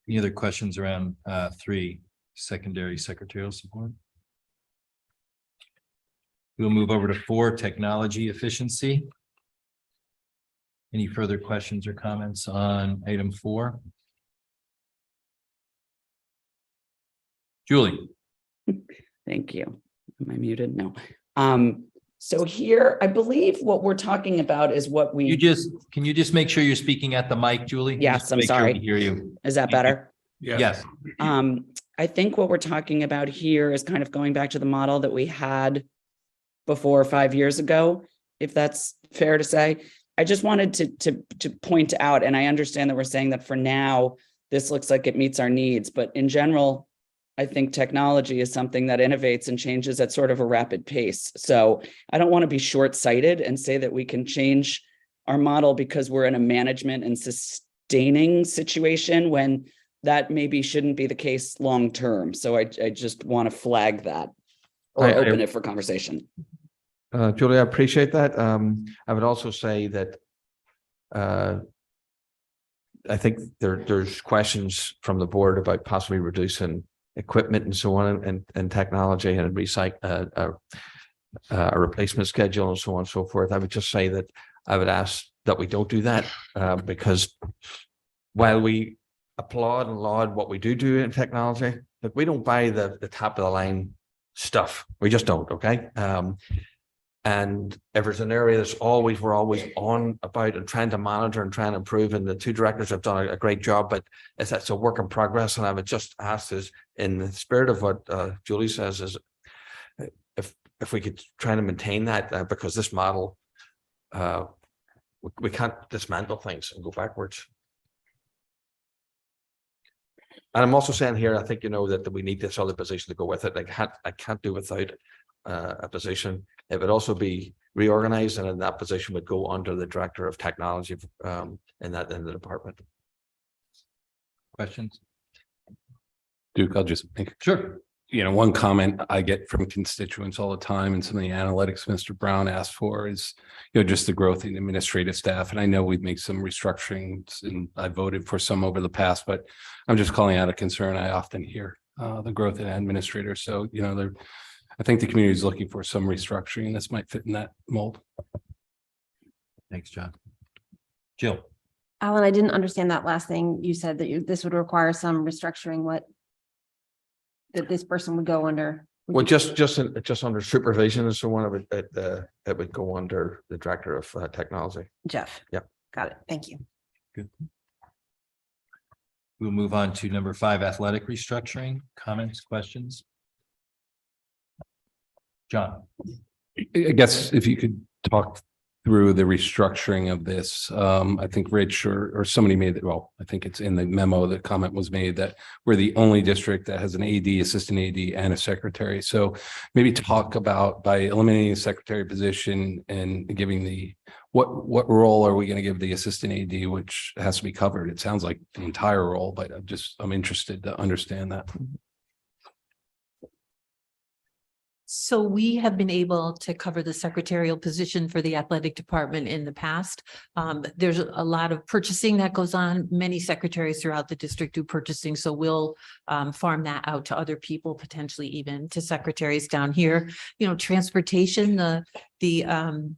Any other questions around 3, secondary secretarial support? We'll move over to 4, technology efficiency. Any further questions or comments on item 4? Julie. Thank you. Am I muted? No. So here, I believe what we're talking about is what we. Can you just make sure you're speaking at the mic, Julie? Yes, I'm sorry. We hear you. Is that better? Yes. I think what we're talking about here is kind of going back to the model that we had before 5 years ago, if that's fair to say. I just wanted to point out, and I understand that we're saying that for now, this looks like it meets our needs, but in general, I think technology is something that innovates and changes at sort of a rapid pace. So I don't want to be short-sighted and say that we can change our model because we're in a management and sustaining situation when that maybe shouldn't be the case long-term. So I just want to flag that or open it for conversation. Julie, I appreciate that. I would also say that I think there's questions from the board about possibly reducing equipment and so on and technology and a replacement schedule and so on and so forth. I would just say that I would ask that we don't do that because while we applaud and laud what we do in technology, but we don't buy the top of the line stuff. We just don't. Okay. And if there's an area that's we're always on about and trying to monitor and trying to improve, and the two directors have done a great job, but it's a work in progress. And I would just ask is in the spirit of what Julie says is if we could try to maintain that because this model, we can't dismantle things and go backwards. And I'm also saying here, I think, that we need this other position to go with it. I can't do without a position. It would also be reorganized, and in that position would go under the director of technology in the department. Questions? Duke, I'll just make Sure. One comment I get from constituents all the time, and some of the analytics Mr. Brown asked for is, just the growth in administrative staff. And I know we've made some restructurings, and I voted for some over the past, but I'm just calling out a concern I often hear, the growth in administrators. So, I think the community is looking for some restructuring. This might fit in that mold. Thanks, John. Jill? Alan, I didn't understand that last thing you said, that this would require some restructuring, that this person would go under. Well, just under supervision and so on, it would go under the director of technology. Jeff. Yep. Got it. Thank you. Good. We'll move on to number 5, athletic restructuring. Comments, questions? John? I guess if you could talk through the restructuring of this, I think Rich or somebody made it, well, I think it's in the memo, the comment was made that we're the only district that has an AD, assistant AD, and a secretary. So maybe talk about, by eliminating the secretary position and giving what role are we going to give the assistant AD, which has to be covered? It sounds like the entire role, but I'm interested to understand that. So we have been able to cover the secretarial position for the athletic department in the past. There's a lot of purchasing that goes on. Many secretaries throughout the district do purchasing, so we'll farm that out to other people, potentially even to secretaries down here. Transportation, the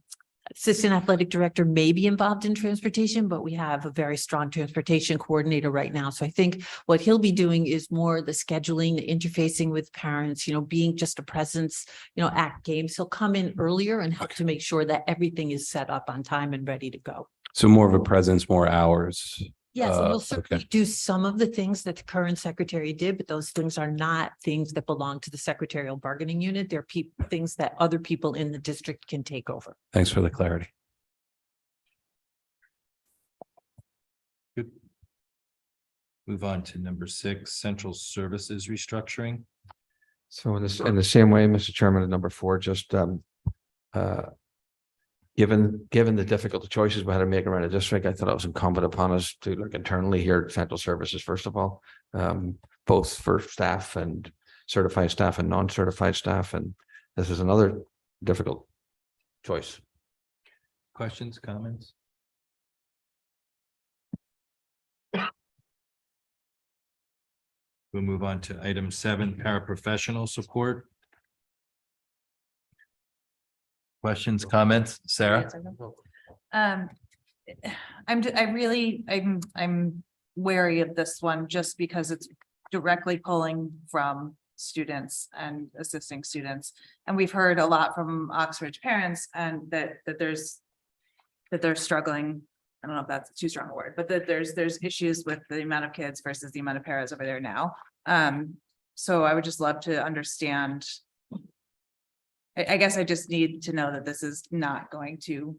assistant athletic director may be involved in transportation, but we have a very strong transportation coordinator right now. So I think what he'll be doing is more the scheduling, the interfacing with parents, being just a presence, at games. He'll come in earlier and help to make sure that everything is set up on time and ready to go. So more of a presence, more hours. Yes, and he'll certainly okay. do some of the things that the current secretary did, but those things are not things that belong to the secretarial bargaining unit. They're things that other people in the district can take over. Thanks for the clarity. Good. Move on to number 6, central services restructuring. So in the same way, Mr. Chairman, at number 4, just given the difficult choices we had to make around the district, I thought it was incumbent upon us to look internally here at central services, first of all, both for staff and certified staff and non-certified staff. And this is another difficult choice. Questions, comments? We'll move on to item 7, paraprofessional support. Questions, comments, Sarah? I'm wary of this one just because it's directly pulling from students and assisting students. And we've heard a lot from Oxford parents and that they're struggling. I don't know if that's too strong a word, but that there's issues with the amount of kids versus the amount of paras over there now. So I would just love to understand. I guess I just need to know that this is not going to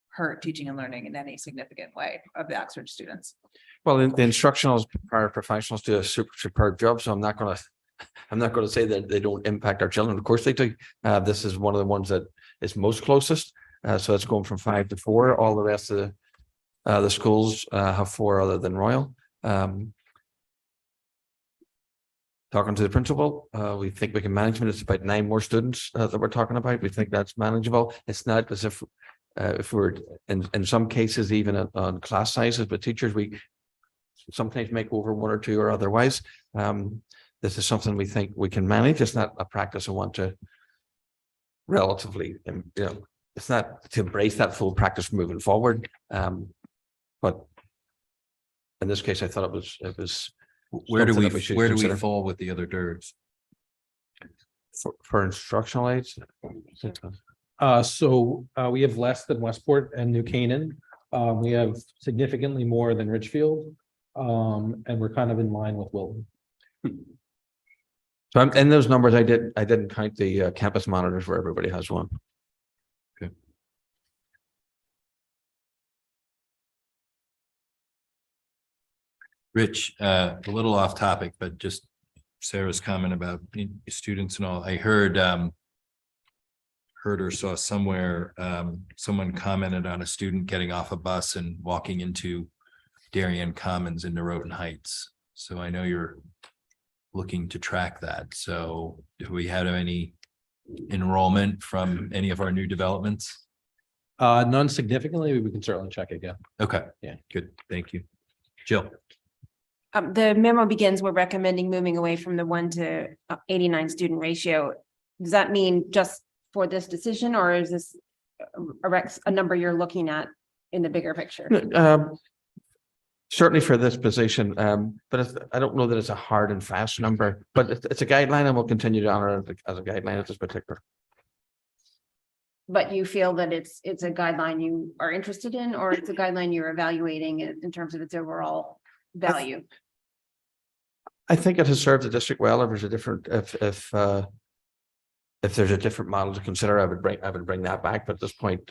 hurt teaching and learning in any significant way of the Oxford students. Well, the instructional paraprofessionals do a superb job, so I'm not going to say that they don't impact our children. Of course they do. This is one of the ones that is most closest. So it's going from 5 to 4. All the rest of the schools have 4 other than Royal. Talking to the principal, we think we can manage it. It's about 9 more students that we're talking about. We think that's manageable. It's not as if we're in some cases even on class sizes, but teachers we sometimes make over 1 or 2 or otherwise. This is something we think we can manage. It's not a practice I want to relatively, it's not to embrace that full practice moving forward. But in this case, I thought it was. Where do we consider. fall with the other DIRBs? For instructional aids? We have less than Westport and New Canaan. We have significantly more than Richfield. And we're kind of in line with Wilton. So I'm in those numbers. I didn't count the campus monitors where everybody has one. Rich, a little off topic, but just Sarah's comment about students and all. I heard or saw somewhere, someone commented on a student getting off a bus and walking into Darien Commons in Norotan Heights. So I know you're looking to track that. So have we had any enrollment from any of our new developments? None significantly, we can certainly check again. Okay, Yeah. good. Thank you. Jill. The memo begins, we're recommending moving away from the 1 to 89 student ratio. Does that mean just for this decision, or is this a number you're looking at in the bigger picture? Certainly for this position, but I don't know that it's a hard and fast number, but it's a guideline and we'll continue to honor it as a guideline at this particular. But you feel that it's a guideline you are interested in, or it's a guideline you're evaluating in terms of its overall value? I think it has served the district well. If there's a different, if there's a different model to consider, I would bring that back. But at this point,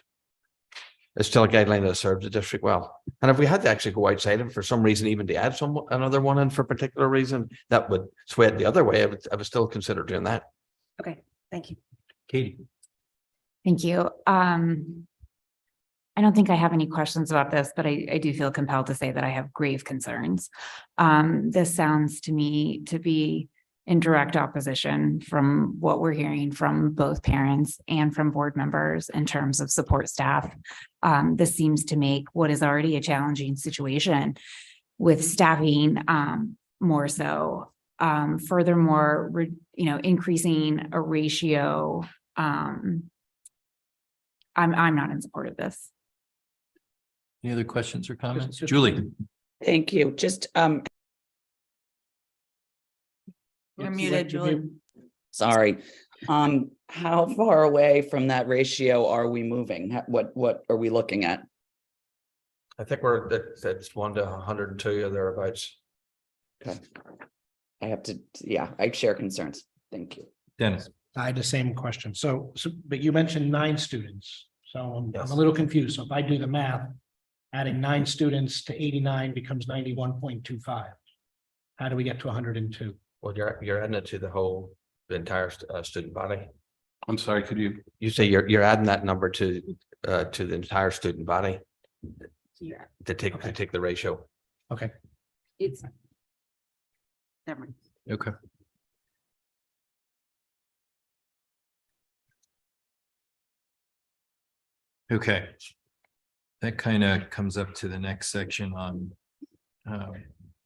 it's still a guideline that serves the district well. And if we had to actually go outside of it for some reason, even to add another one in for a particular reason, that would sway it the other way. I would still consider doing that. Okay, thank you. Katie. Thank you. I don't think I have any questions about this, but I do feel compelled to say that I have grave concerns. This sounds to me to be in direct opposition from what we're hearing from both parents and from board members in terms of support staff. This seems to make what is already a challenging situation with staffing more so. Furthermore, increasing a ratio. I'm not in support of this. Any other questions or comments? Julie. Thank you. Just, You're muted, Julie. sorry. How far away from that ratio are we moving? What are we looking at? I think we're it's 1 to 102 or thereabouts. Okay. I have to, yeah, I share concerns. Thank you. Dennis. I had the same question. So, but you mentioned 9 students. So I'm a little confused. So if I do the math, adding 9 students to 89 becomes 91.25. How do we get to 102? Well, you're adding it to the entire student body. I'm sorry, could you? You say you're adding that number to the entire student body Yeah. to take the ratio. Okay. It's. Never mind. Okay. Okay. That kind of comes up to the next section on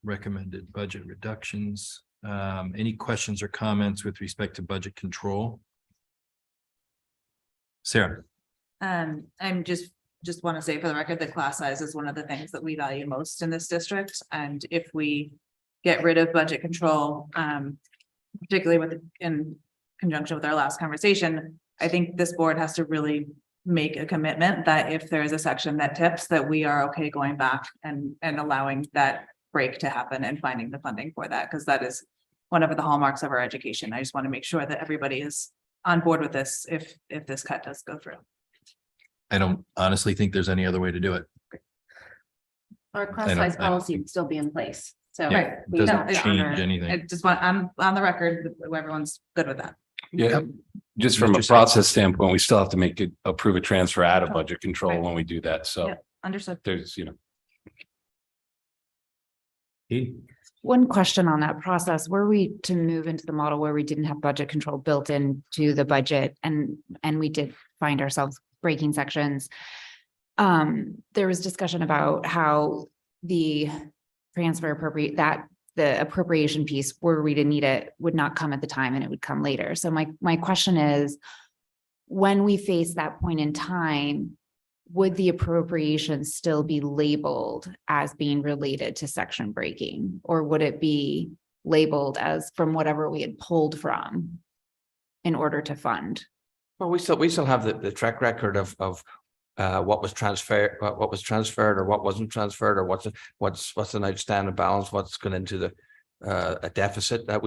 recommended budget reductions. Any questions or comments with respect to budget control? Sarah. I'm just want to say for the record that class size is one of the things that we value most in this district. And if we get rid of budget control, particularly in conjunction with our last conversation, I think this board has to really make a commitment that if there is a section that tips, that we are okay going back and allowing that break to happen and finding the funding for that, because that is one of the hallmarks of our education. I just want to make sure that everybody is on board with this if this cut does go through. I don't honestly think there's any other way to do it. Our class size policy would still be in place. So. Yeah, Right. it doesn't No, change anything. I just want, I'm on the record, everyone's good with that. Yeah, just from a process standpoint, we still have to approve a transfer out of budget control when we do that. So Yeah, understood. there's, One question on that process, were we to move into the model where we didn't have budget control built into the budget and we did find ourselves breaking sections? There was discussion about how the the appropriation piece, were we to need it, would not come at the time and it would come later. So my question is, when we face that point in time, would the appropriation still be labeled as being related to section breaking? Or would it be labeled as from whatever we had pulled from in order to fund? Well, we still have the track record of what was transferred or what wasn't transferred, or what's an outstanding balance, what's gone into the a deficit that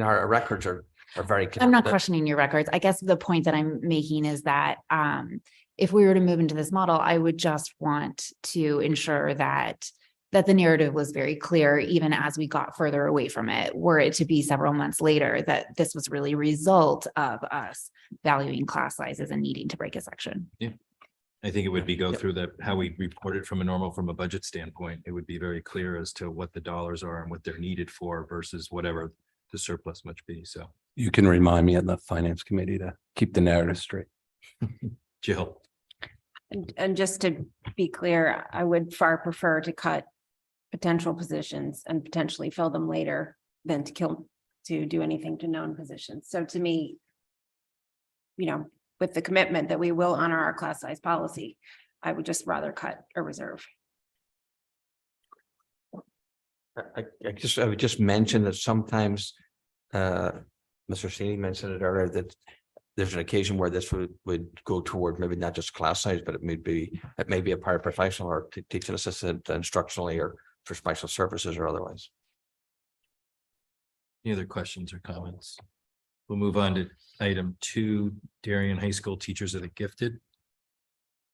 our records are very. I'm not questioning your records. I guess the point that I'm making is that if we were to move into this model, I would just want to ensure that the narrative was very clear, even as we got further away from it, were it to be several months later, that this was really a result of us valuing class sizes and needing to break a section. Yeah. I think it would be go through how we report it from a budget standpoint. It would be very clear as to what the dollars are and what they're needed for versus whatever the surplus must be. So You can remind me at the finance committee to keep the narrative straight. Jill. And just to be clear, I would far prefer to cut potential positions and potentially fill them later than to do anything to known positions. So to me, with the commitment that we will honor our class size policy, I would just rather cut a reserve. I would just mention that sometimes, Mr. Sini mentioned it earlier, that there's an occasion where this would go toward maybe not just class size, but it may be a paraprofessional or teaching assistant instructionally or for special services or otherwise. Any other questions or comments? We'll move on to item 2, Darien High School teachers of the gifted.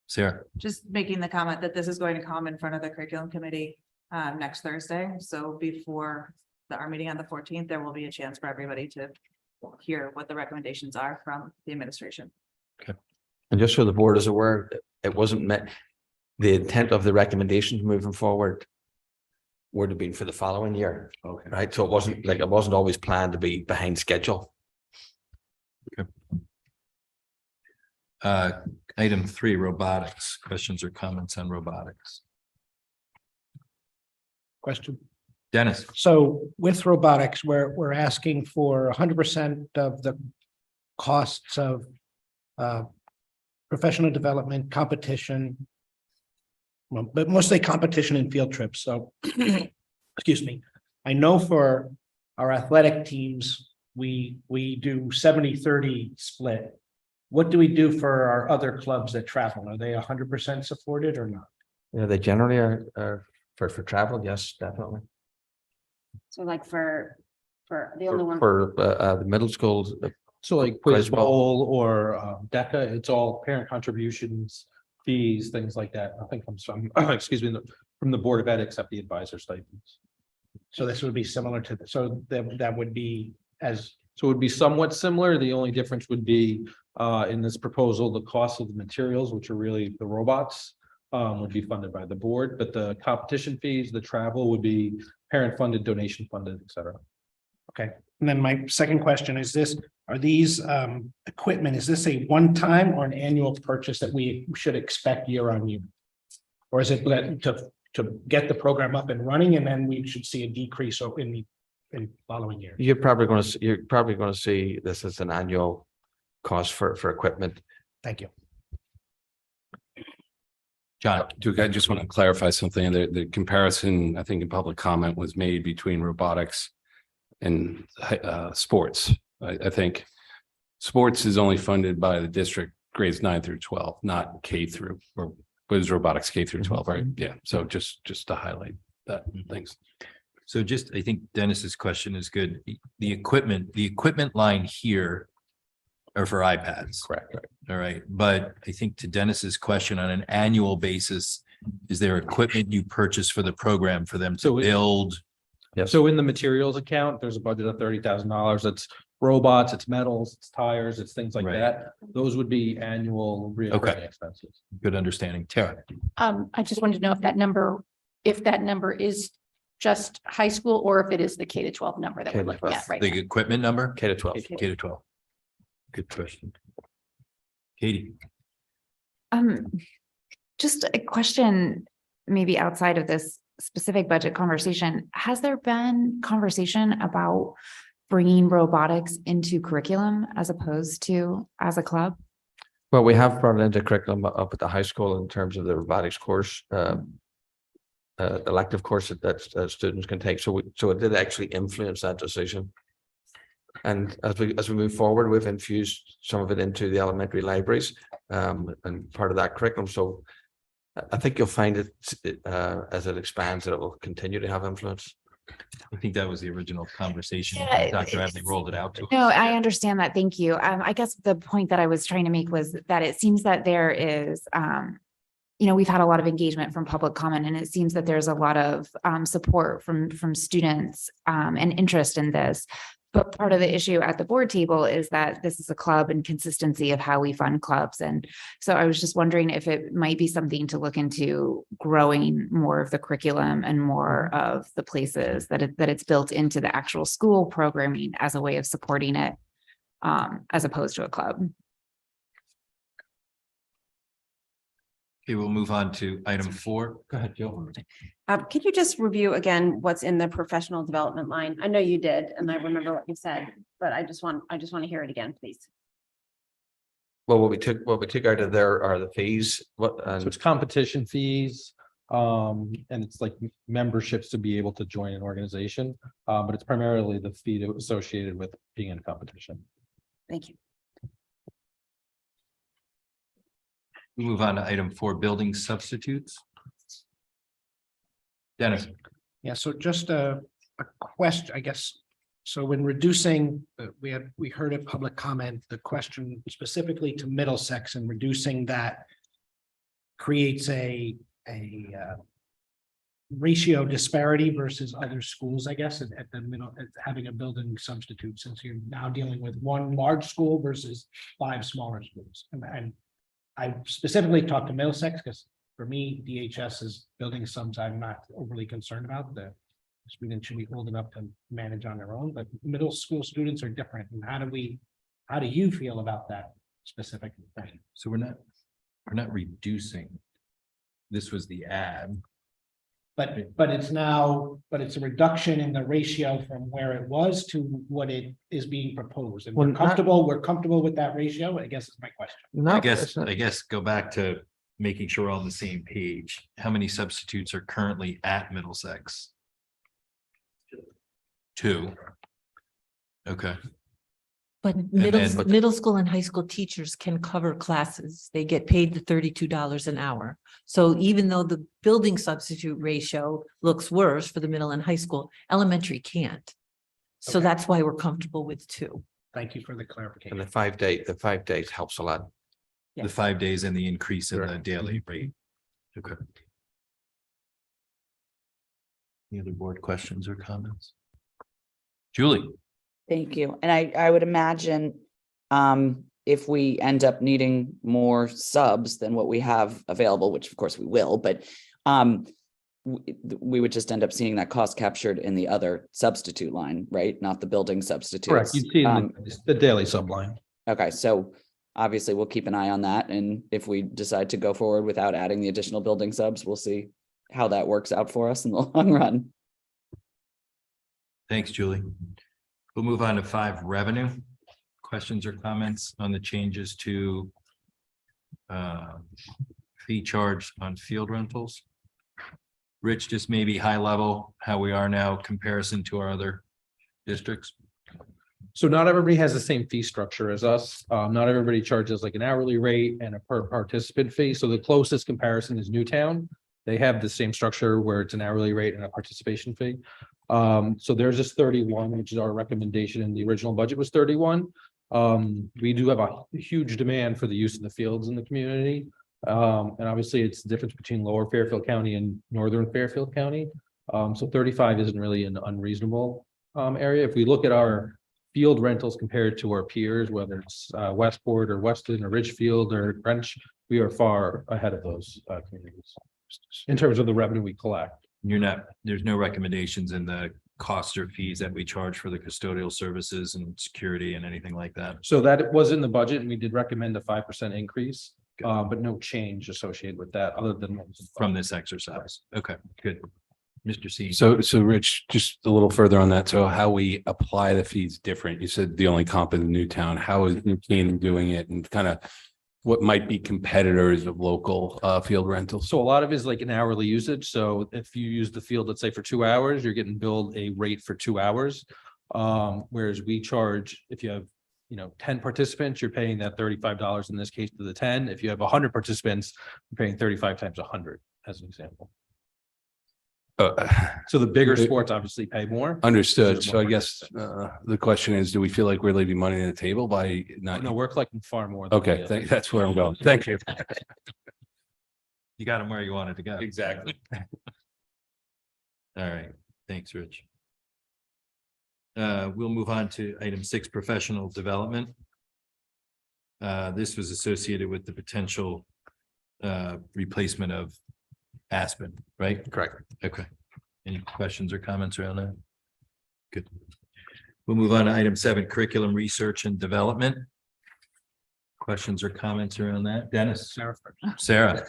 Sarah. Just making the comment that this is going to come in front of the curriculum committee next Thursday. So before our meeting on the 14th, there will be a chance for everybody to hear what the recommendations are from the administration. Okay. And just so the board is aware, it wasn't met, the intent of the recommendations moving forward would have been for the following year. Okay. Right. So it wasn't always planned to be behind schedule. Okay. Item 3, robotics. Questions or comments on robotics? Question. Dennis. So with robotics, we're asking for 100% of the costs of professional development, competition. Well, but mostly competition and field trips. So, excuse me. I know for our athletic teams, we do 70-30 split. What do we do for our other clubs that travel? Are they 100% supported or not? Yeah, they generally are for travel. Yes, definitely. So like for the only one. For the middle schools. So like Quiz Bowl or DECA, it's all parent contributions, fees, things like that. Nothing comes from, excuse me, from the Board of Ed except the advisor stipends. So this would be similar to, so that would be as. So it would be somewhat similar. The only difference would be in this proposal, the cost of the materials, which are really the robots, would be funded by the board, but the competition fees, the travel would be parent funded, donation funded, et cetera. Okay, and then my second question is are these equipment, is this a one-time or an annual purchase that we should expect year on year? Or is it to get the program up and running and then we should see a decrease in following years? You're probably going to see this as an annual cost for equipment. Thank you. John. Duke, I just want to clarify something. The comparison, I think in public comment, was made between robotics and sports. I think sports is only funded by the district grades 9 through 12, not K through, or was robotics K through 12, right? Yeah. So just to highlight that. Thanks. So I think Dennis's question is good. The equipment line here are for iPads. Correct. Right. All right. But I think to Dennis's question, on an annual basis, is there equipment you purchase for the program for them to build? Yeah. So in the materials account, there's a budget of $30,000. It's robots, it's metals, it's tires, it's things like that. Those would be annual recurring expenses. Good understanding. Tara. I just wanted to know if that number is just high school or if it is the K to 12 number that we're looking at right The now. equipment number? K to 12. K to 12. Good question. Katie. Just a question, maybe outside of this specific budget conversation, has there been conversation about bringing robotics into curriculum as opposed to as a club? Well, we have brought it into curriculum up at the high school in terms of the robotics course, elective course that students can take. So it did actually influence that decision. And as we move forward, we've infused some of it into the elementary libraries and part of that curriculum. So I think you'll find it as it expands, that it will continue to have influence. I think that was the original conversation. Yeah, Dr. Adley rolled it out to us. No, I understand that. Thank you. I guess the point that I was trying to make was that it seems that there is, we've had a lot of engagement from public comment, and it seems that there's a lot of support from students and interest in this. But part of the issue at the board table is that this is a club and consistency of how we fund clubs. And so I was just wondering if it might be something to look into growing more of the curriculum and more of the places that it's built into the actual school programming as a way of supporting it, as opposed to a club. Okay, we'll move on to item 4. Go ahead, Jill. Could you just review again what's in the professional development line? I know you did, and I remember what you said, but I just want to hear it again, please. Well, what we took out of there are the fees. So it's competition fees, and it's like memberships to be able to join an organization. But it's primarily the fee associated with being in competition. Thank you. We move on to item 4, building substitutes. Dennis. Yeah, so just a question, I guess. So when reducing, we heard a public comment, the question specifically to Middlesex, and reducing that creates a ratio disparity versus other schools, I guess, at the middle, at having a building substitute, since you're now dealing with one large school versus 5 smaller schools. And I specifically talked to Middlesex because for me, DHS is building subs I'm not overly concerned about. The students should be old enough to manage on their own, but middle school students are different. And how do you feel about that specific thing? So we're not reducing. This was the ad. But it's a reduction in the ratio from where it was to what it is being proposed. And Well, we're comfortable with that ratio, I guess is my question. I guess go back to making sure we're all on the same page. How many substitutes are currently at Middlesex? 2. Okay. But middle school and high school teachers can cover classes. They get paid the $32 an hour. So even though the building substitute ratio looks worse for the middle and high school, elementary can't. So Okay. that's why we're comfortable with 2. Thank you for the clarification. And the 5 days helps a lot. The 5 days and the increase in the daily rate. Okay. Any other board questions or comments? Julie. Thank you. And I would imagine if we end up needing more subs than what we have available, which of course we will, but we would just end up seeing that cost captured in the other substitute line, right? Not the building substitutes. Correct. You'd see the daily sub line. Okay, so obviously we'll keep an eye on that. And if we decide to go forward without adding the additional building subs, we'll see how that works out for us in the long run. Thanks, Julie. We'll move on to 5, revenue. Questions or comments on the changes to fee charge on field rentals? Rich, just maybe high level, how we are now comparison to our other districts? So not everybody has the same fee structure as us. Not everybody charges like an hourly rate and a per participant fee. So the closest comparison is Newtown. They have the same structure where it's an hourly rate and a participation fee. So theirs is 31, which is our recommendation, and the original budget was 31. We do have a huge demand for the use of the fields in the community. And obviously it's the difference between Lower Fairfield County and Northern Fairfield County. So 35 isn't really an unreasonable area. If we look at our field rentals compared to our peers, whether it's Westport or Weston or Ridgefield or Greenwich, we are far ahead of those communities in terms of the revenue we collect. There's no recommendations in the costs or fees that we charge for the custodial services and security and anything like that. So that was in the budget, and we did recommend a 5% increase, but no change associated with that other than what was From this exercise. Okay, good. Mr. C. So Rich, just a little further on that. So how we apply the fees different. You said the only comp in Newtown. How is Newtown doing it, and kind of what might be competitors of local field rentals? So a lot of it is like an hourly usage. So if you use the field, let's say for 2 hours, you're getting billed a rate for 2 hours. Whereas we charge, if you have, 10 participants, you're paying that $35 in this case to the 10. If you have 100 participants, you're paying 35 times 100 as an example. So the bigger sports obviously pay more. Understood. So I guess the question is, do we feel like we're leaving money on the table by not? No, we're collecting far more. than Okay, we- that's where I'm going. Thank you. You got them where you wanted to go. Exactly. All right, thanks, Rich. We'll move on to item 6, professional development. This was associated with the potential replacement of Aspen, right? Correct. Okay. Any questions or comments around that? Good. We'll move on to item 7, curriculum research and development. Questions or comments around that? Dennis? Sarah? Sarah,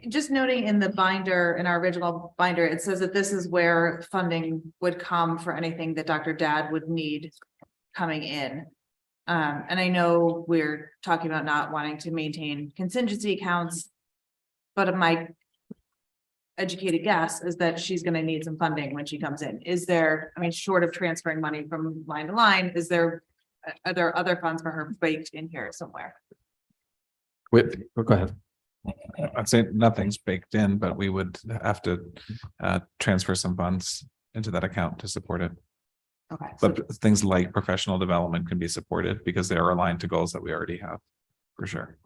Just noting in the binder, in our original binder, it says that this is where funding would come for anything that Dr. Dad would need coming in. And I know we're talking about not wanting to maintain contingency accounts. But my educated guess is that she's gonna need some funding when she comes in. Is there, short of transferring money from line to line, are there other funds for her baked in here somewhere? Go ahead. I'd say nothing's baked in, but we would have to transfer some funds into that account to support it. Okay. But things like professional development can be supported because they are aligned to goals that we already have, for sure.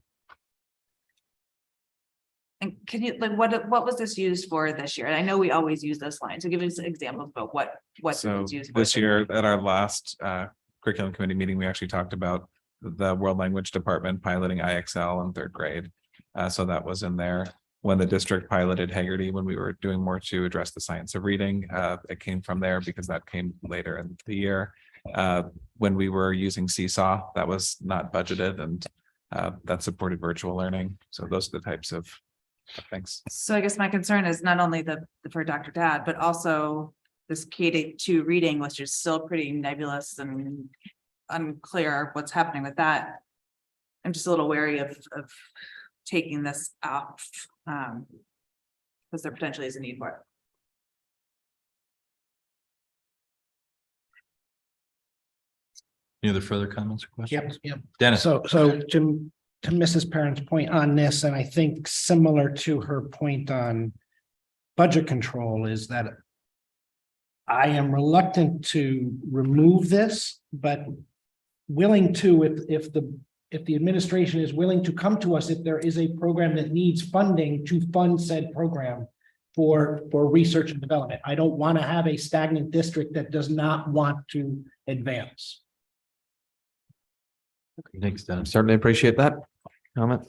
And can you, what was this used for this year? And I know we always use this line, so give us examples about what So it's used for. this year at our last curriculum committee meeting, we actually talked about the world language department piloting IXL in 3rd grade. So that was in there. When the district piloted Haggerty, when we were doing more to address the science of reading, it came from there because that came later in the year. When we were using Seesaw, that was not budgeted and that supported virtual learning. So those are the types of things. So I guess my concern is not only for Dr. Dad, but also this K-2 reading, which is still pretty nebulous and unclear what's happening with that. I'm just a little wary of taking this off, because there potentially is a need for it. any other further comments or questions? Yep. Dennis? So to Mrs. Parent's point on this, and I think similar to her point on budget control, is that I am reluctant to remove this, but willing to, if the administration is willing to come to us, if there is a program that needs funding to fund said program for research and development. I don't want to have a stagnant district that does not want to advance. Thanks, Dennis. Certainly appreciate that comment.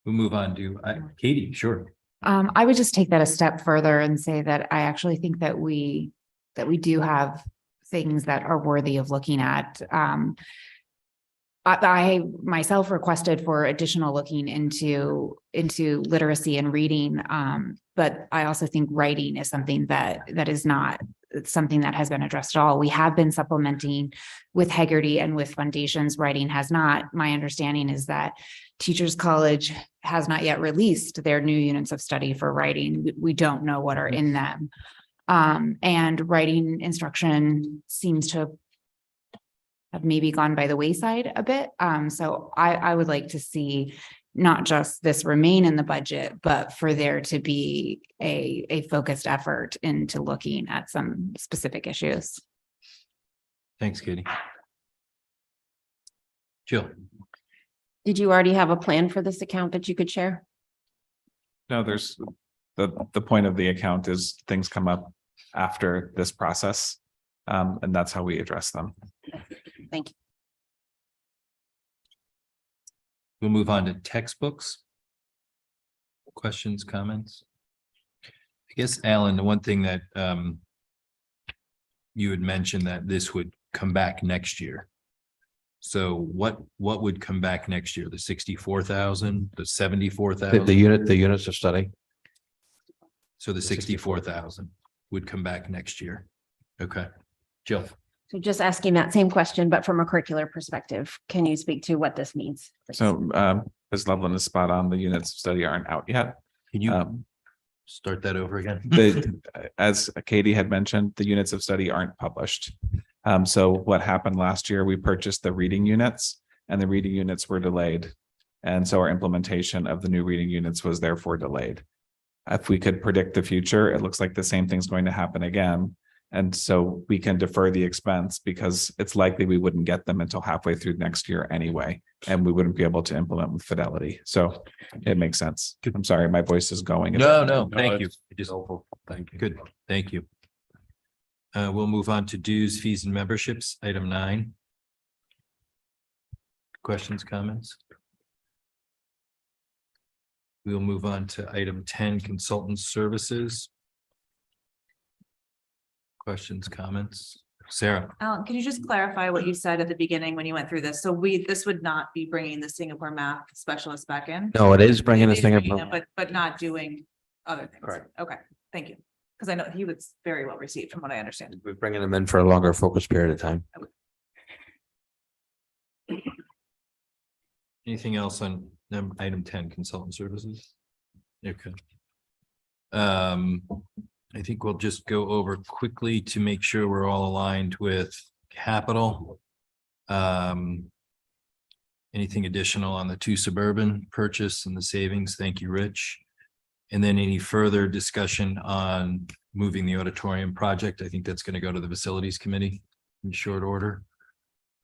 We'll move on to Katie, sure. I would just take that a step further and say that I actually think that we do have things that are worthy of looking at. I myself requested for additional looking into literacy and reading. But I also think writing is something that is not something that has been addressed at all. We have been supplementing with Haggerty and with foundations. Writing has not. My understanding is that Teachers College has not yet released their new units of study for writing. We don't know what are in them. And writing instruction seems to have maybe gone by the wayside a bit. So I would like to see not just this remain in the budget, but for there to be a focused effort into looking at some specific issues. Thanks, Katie. Jill? Did you already have a plan for this account that you could share? No, there's the point of the account is things come up after this process. And that's how we address them. Thank you. We'll move on to textbooks. Questions, comments? I guess, Alan, the one thing that you had mentioned that this would come back next year. So what would come back next year? The 64,000, the 74,000? The units of study. So the 64,000 would come back next year. Okay. Jill? So just asking that same question, but from a curricular perspective, can you speak to what this means? So Ms. Loveland is spot on. The units of study aren't out yet. Can you Start that over again. As Katie had mentioned, the units of study aren't published. So what happened last year, we purchased the reading units and the reading units were delayed. And so our implementation of the new reading units was therefore delayed. If we could predict the future, it looks like the same thing's going to happen again. And so we can defer the expense because it's likely we wouldn't get them until halfway through next year anyway. And we wouldn't be able to implement with fidelity. So it makes sense. I'm sorry, my voice is going. No, thank you. It's helpful. Thank you. Good, thank you. We'll move on to dues, fees and memberships, item 9. Questions, comments? We'll move on to item 10, consultant services. Questions, comments? Sarah? Alan, can you just clarify what you said at the beginning when you went through this? So this would not be bringing the Singapore math specialist back in? No, it is bringing It this is thing bringing up. them, But not doing other things. Correct. Okay, thank you. Because I know he was very well received from what I understand. We're bringing them in for a longer focus period of time. Anything else on item 10, consultant services? Okay. I think we'll just go over quickly to make sure we're all aligned with capital. Anything additional on the 2 suburban purchase and the savings? Thank you, Rich. And then any further discussion on moving the auditorium project? I think that's going to go to the facilities committee in short order.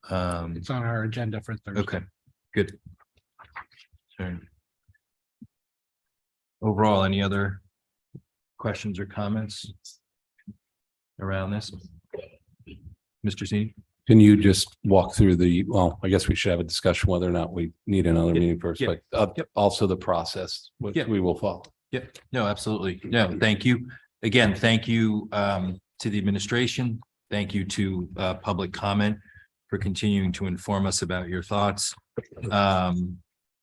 It's on our agenda for Thursday. Okay, good. Sorry. Overall, any other questions or comments around this? Mr. Zini? Can you just walk through well, I guess we should have a discussion whether or not we need another meeting first, Yeah. but also the process which Yeah. we will follow. Yep, no, absolutely. No, thank you. Again, thank you to the administration. Thank you to public comment for continuing to inform us about your thoughts.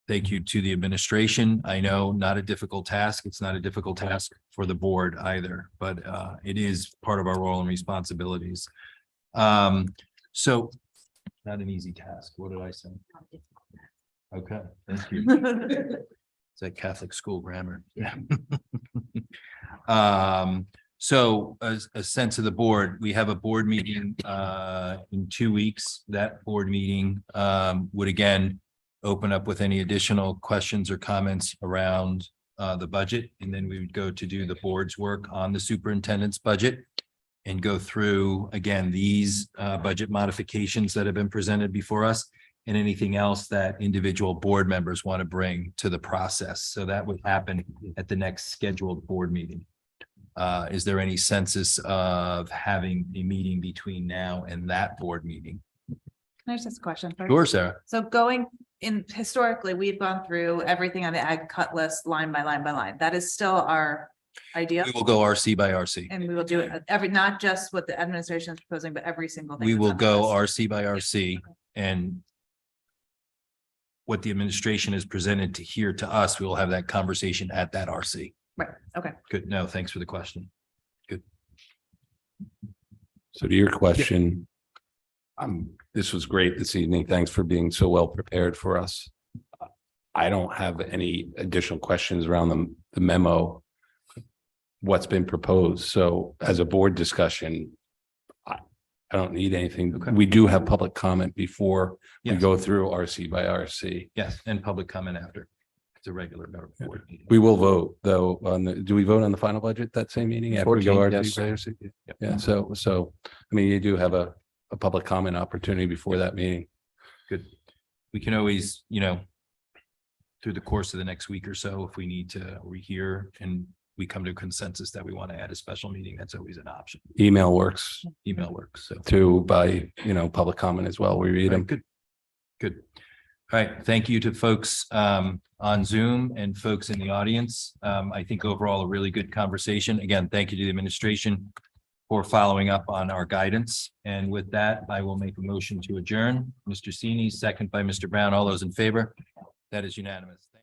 Thank you to the administration. I know not a difficult task. It's not a difficult task for the board either, but it is part of our role and responsibilities. So not an easy task. What did I say? Okay, thank you. It's like Catholic school grammar. Yeah. So a sense of the board, we have a board meeting in 2 weeks. That board meeting would again open up with any additional questions or comments around the budget. And then we would go to do the board's work on the superintendent's budget and go through again, these budget modifications that have been presented before us and anything else that individual board members want to bring to the process. So that would happen at the next scheduled board meeting. Is there any census of having a meeting between now and that board meeting? Can I just ask a question first? Sure, Sarah. So going in historically, we've gone through everything on the ag cut list line by line by line. That is still our idea. We will go RC by RC. And we will do it not just what the administration is proposing, but every single thing. We that's will on the go list. RC by RC and what the administration has presented to here to us, we will have that conversation at that RC. Right, okay. Good. No, thanks for the question. Good. So to your question, this was great this evening. Thanks for being so well prepared for us. I don't have any additional questions around the memo, what's been proposed. So as a board discussion, I don't need anything. Okay. We do have public comment before we Yes. go through RC by RC. Yes, and public comment after. It's a regular board meeting. We will vote though do we vote on the final budget that same meeting after we go 14, RC by yes. RC? Yeah, so I mean, you do have a public comment opportunity before that meeting. Good. We can always, through the course of the next week or so, if we need to rehear and we come to a consensus that we want to add a special meeting, that's always an option. Email works Email works, so. too by, public comment as well. We read Right, them. good. Good. All right. Thank you to folks on Zoom and folks in the audience. I think overall a really good conversation. Again, thank you to the administration for following up on our guidance. And with that, I will make a motion to adjourn. Mr. Sini, second by Mr. Brown. All those in favor? That is unanimous.